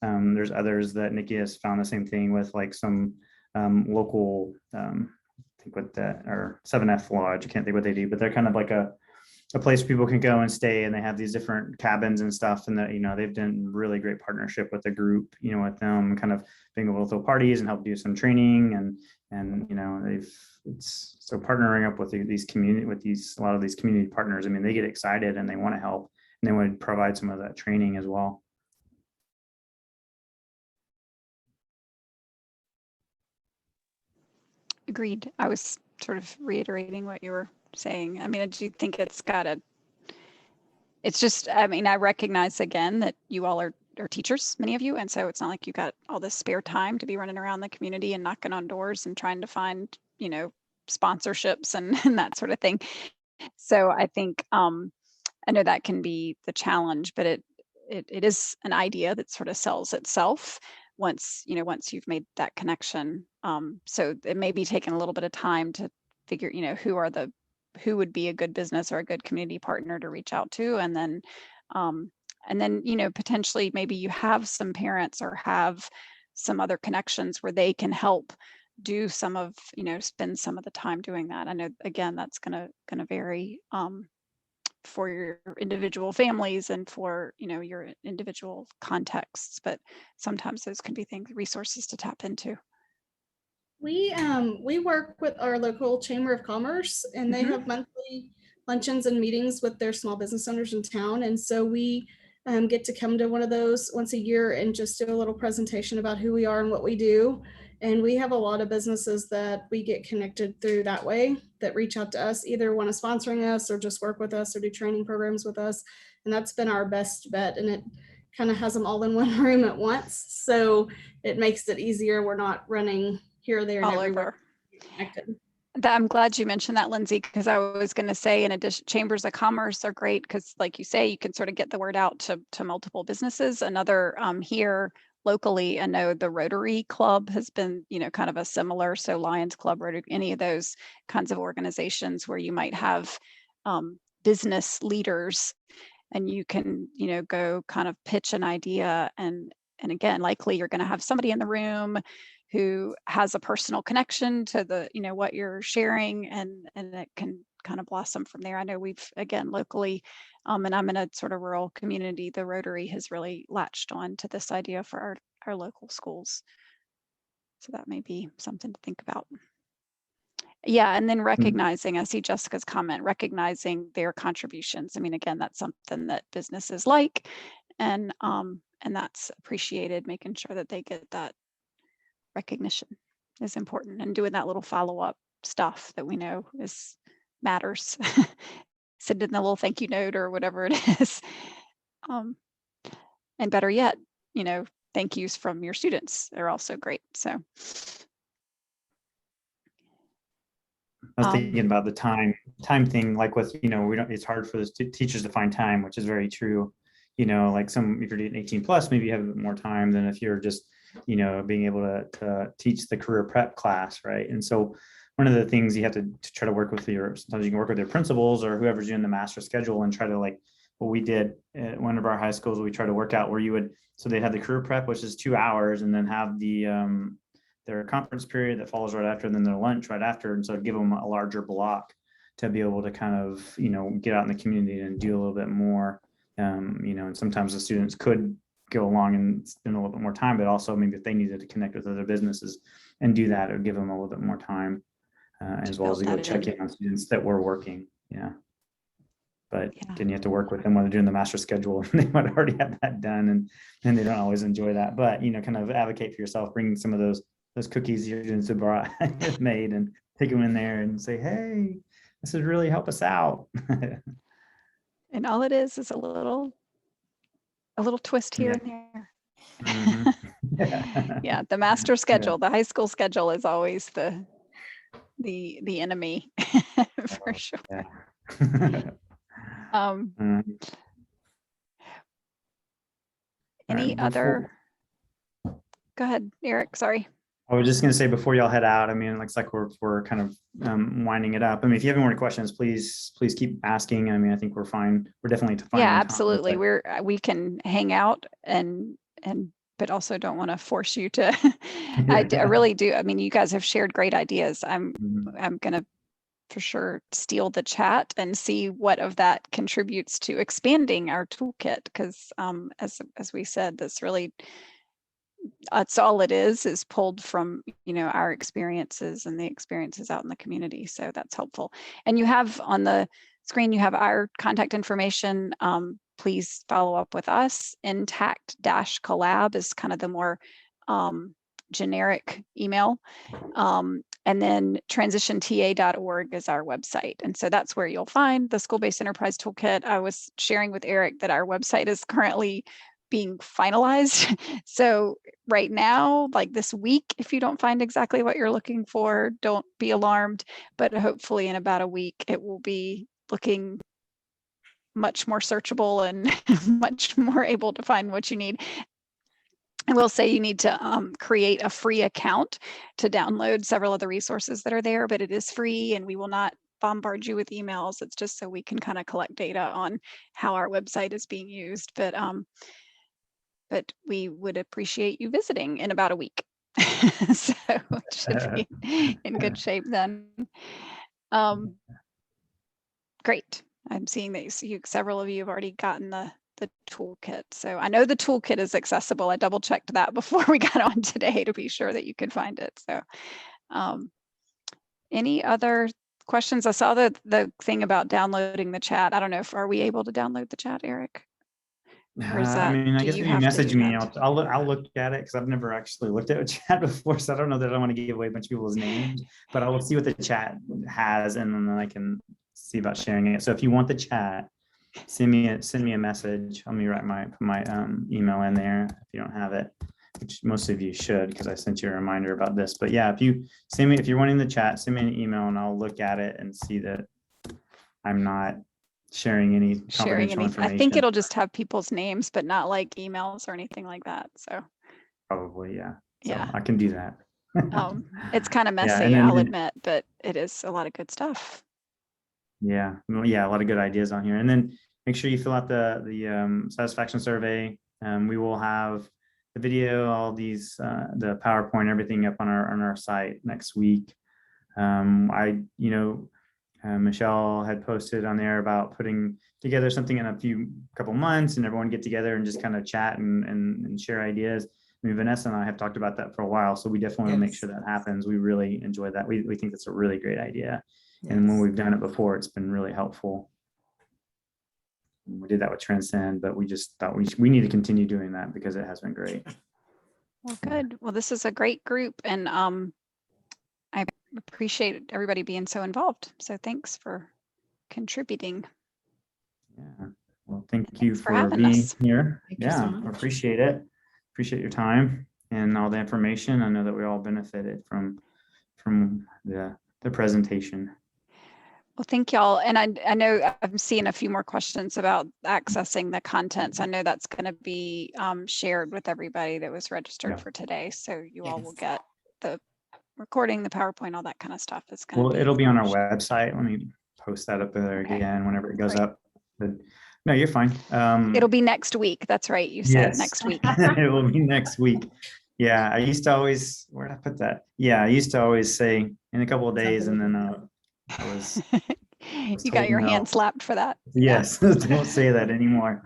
there's others that Nikki has found the same thing with, like some local. I think with that or 7F Lodge. I can't think what they do, but they're kind of like a a place people can go and stay, and they have these different cabins and stuff, and that, you know, they've done really great partnership with the group, you know, with them kind of being able to throw parties and help do some training, and you know, it's so partnering up with these community, with a lot of these community partners. I mean, they get excited and they want to help, and they would provide some of that training as well. Agreed. I was sort of reiterating what you were saying. I mean, I do think it's just, I mean, I recognize again that you all are teachers, many of you. And so it's not like you got all this spare time to be running around the community and knocking on doors and trying to find, you know, sponsorships and that sort of thing. So I think, I know that can be the challenge, but it is an idea that sort of sells itself once you've made that connection. So it may be taking a little bit of time to figure, you know, who would be a good business or a good community partner to reach out to. And then, you know, potentially maybe you have some parents or have some other connections where they can help do some of, you know, spend some of the time doing that. I know, again, that's gonna vary for your individual families and for, you know, your individual contexts, but sometimes those can be resources to tap into. We work with our local Chamber of Commerce, and they have monthly luncheons and meetings with their small business owners in town. And so we get to come to one of those once a year and just do a little presentation about who we are and what we do. And we have a lot of businesses that we get connected through that way, that reach out to us, either want to sponsoring us or just work with us or do training programs with us. And that's been our best bet. And it kind of has them all in one room at once. So it makes it easier. We're not running here, there, and All everywhere. over. I'm glad you mentioned that, Lindsay, because I was going to say, in addition, chambers of commerce are great because, like you say, you can sort of get the word out to multiple businesses. Another here locally, I know the Rotary Club has been, you know, kind of a similar, so Lions Club, Rotary, any of those kinds of organizations where you might have business leaders, and you can, you know, go kind of pitch an idea, and again, likely you're going to have somebody in the room who has a personal connection to the, you know, what you're sharing, and it can kind of blossom from there. I know we've, again, locally, and I'm in a sort of rural community, the Rotary has really latched on to this idea for our local schools. So that may be something to think about. Yeah, and then recognizing, I see Jessica's comment, recognizing their contributions. I mean, again, that's something that businesses like, and that's appreciated, making sure that they get that recognition is important, and doing that little follow-up stuff that we know matters. Send in the little thank you note or whatever it is. And better yet, you know, thank yous from your students are also great. So I was thinking about the time thing, like with, you know, it's hard for the teachers to find time, which is very true. You know, like if you're doing 18 plus, maybe you have a bit more time than if you're just, you know, being able to teach the career prep class, right? And so one of the things you have to try to work with sometimes you can work with your principals or whoever's doing the master schedule and try to, like what we did at one of our high schools, we try to work out where so they had the career prep, which is 2 hours, and then have their conference period that follows right after, and then their lunch right after. And so give them a larger block to be able to kind of, you know, get out in the community and do a little bit more. You know, and sometimes the students could go along and spend a little bit more time, but also maybe if they needed to connect with other businesses and do that, it would give them a little bit more time, as well as to go check in on students that were working. Yeah. But then you have to work with them while they're doing the master schedule. They might already have that done, and they don't always enjoy that. But, you know, kind of advocate for yourself, bringing some of those cookies your students have made, and take them in there and say, hey, this would really help us out. And all it is a little twist here and there. Mm-hmm. Yeah, the master schedule, the high school schedule is always the enemy for sure. Yeah. Any other? Go ahead, Eric. Sorry. I was just going to say, before y'all head out, I mean, it looks like we're kind of winding it up. I mean, if you have any more questions, please keep asking. I mean, I think we're fine. We're definitely fine. Yeah, absolutely. We can hang out but also don't want to force you to. I really do. I mean, you guys have shared great ideas. I'm going to for sure steal the chat and see what of that contributes to expanding our toolkit. Because as we said, this really, that's all it is pulled from, our experiences and the experiences out in the community. So that's helpful. And you have on the screen, you have our contact information. Please follow up with us. NTACT-collab is kind of the more generic email. And then transitionta.org is our website. And so that's where you'll find the School-Based Enterprise Toolkit. I was sharing with Eric that our website is currently being finalized. So right now, like this week, if you don't find exactly what you're looking for, don't be alarmed. But hopefully in about a week, it will be looking much more searchable and much more able to find what you need. I will say you need to create a free account to download several of the resources that are there, but it is free and we will not bombard you with emails. It's just so we can kind of collect data on how our website is being used. But we would appreciate you visiting in about a week. So it should be in good shape then. Great. I'm seeing that several of you have already gotten the toolkit. So I know the toolkit is accessible. I double checked that before we got on today to be sure that you could find it. So any other questions? I saw the thing about downloading the chat. I don't know are we able to download the chat, Eric? Or is that, I mean, I guess if you message me, that? I'll look at it because I've never actually looked at a chat before. So I don't know that I want to give away a bunch of people's names, but I will see what the chat has and then I can see about sharing it. So if you want the chat, send me a message. Let me write my email in there if you don't have it, which most of you should because I sent you a reminder about this. But yeah, if you're wanting the chat, send me an email and I'll look at it and see that I'm not sharing any confidential information. I think it'll just have people's names, but not like emails or anything like that. So probably, yeah. So yeah, I can do that. It's kind of messy, Yeah, I'll admit, but it is a lot of good stuff. Yeah, a lot of good ideas on here. And then make sure you fill out the satisfaction survey. We will have the video, all these, the PowerPoint, everything up on our site next week. Michelle had posted on there about putting together something in a couple months and everyone get together and just kind of chat and share ideas. I mean, Vanessa and I have talked about that for a while, so we definitely want to make sure that happens. We really enjoy that. We think that's a really great idea. Yes. And when we've done it before, it's been really helpful. We did that with Transcend, but we just thought we need to continue doing that because it has been great. Well, good. Well, this is a great group and I appreciate everybody being so involved. So thanks for contributing. Yeah. Well, thank you for being here. Yeah, I appreciate it. Appreciate your time and all the information. I know that we all benefited from the presentation. Well, thank y'all. And I know I'm seeing a few more questions about accessing the contents. I know that's going to be shared with everybody that was registered for today. So you all will get the recording, the PowerPoint, all that kind of stuff. It'll be on our website. Let me post that up there again whenever it goes up. But no, you're fine. It'll be next week. That's right. You said next week. It will be next week. Yeah, I used to always, where did I put that? Yeah, I used to always say in a couple of days, and then I was you got your hand slapped for that. Yes, don't say that anymore.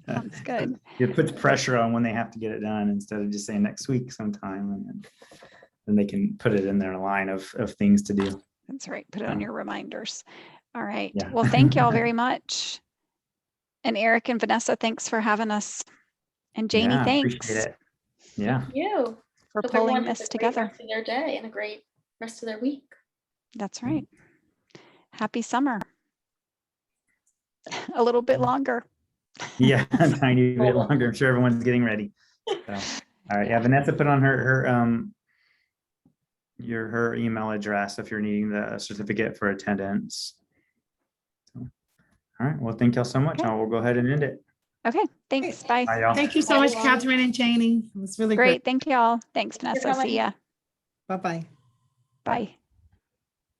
Sounds good. It puts pressure on when they have to get it done instead of just saying next week sometime, and then they can put it in their line of things to do. That's right. Put it on your reminders. All right. Yeah. Well, thank you all very much. And Eric and Vanessa, thanks for having us. And Janie, thanks. Appreciate it. Yeah. Thank you for pulling this together. Rest of their day and a great rest of their week. That's right. Happy summer. A little bit longer. Yeah, a tiny bit longer. I'm sure everyone's getting ready. So, all right. Yeah, Vanessa put on her email address if you're needing the certificate for attendance. So, all right. Well, thank y'all so much. Okay. I will go ahead and end it. Okay. Thanks. Bye. Bye, y'all. Thank you so much, Catherine and Janie. It was really great. Thank you all. Thanks, Vanessa. See ya. Bye-bye. Bye.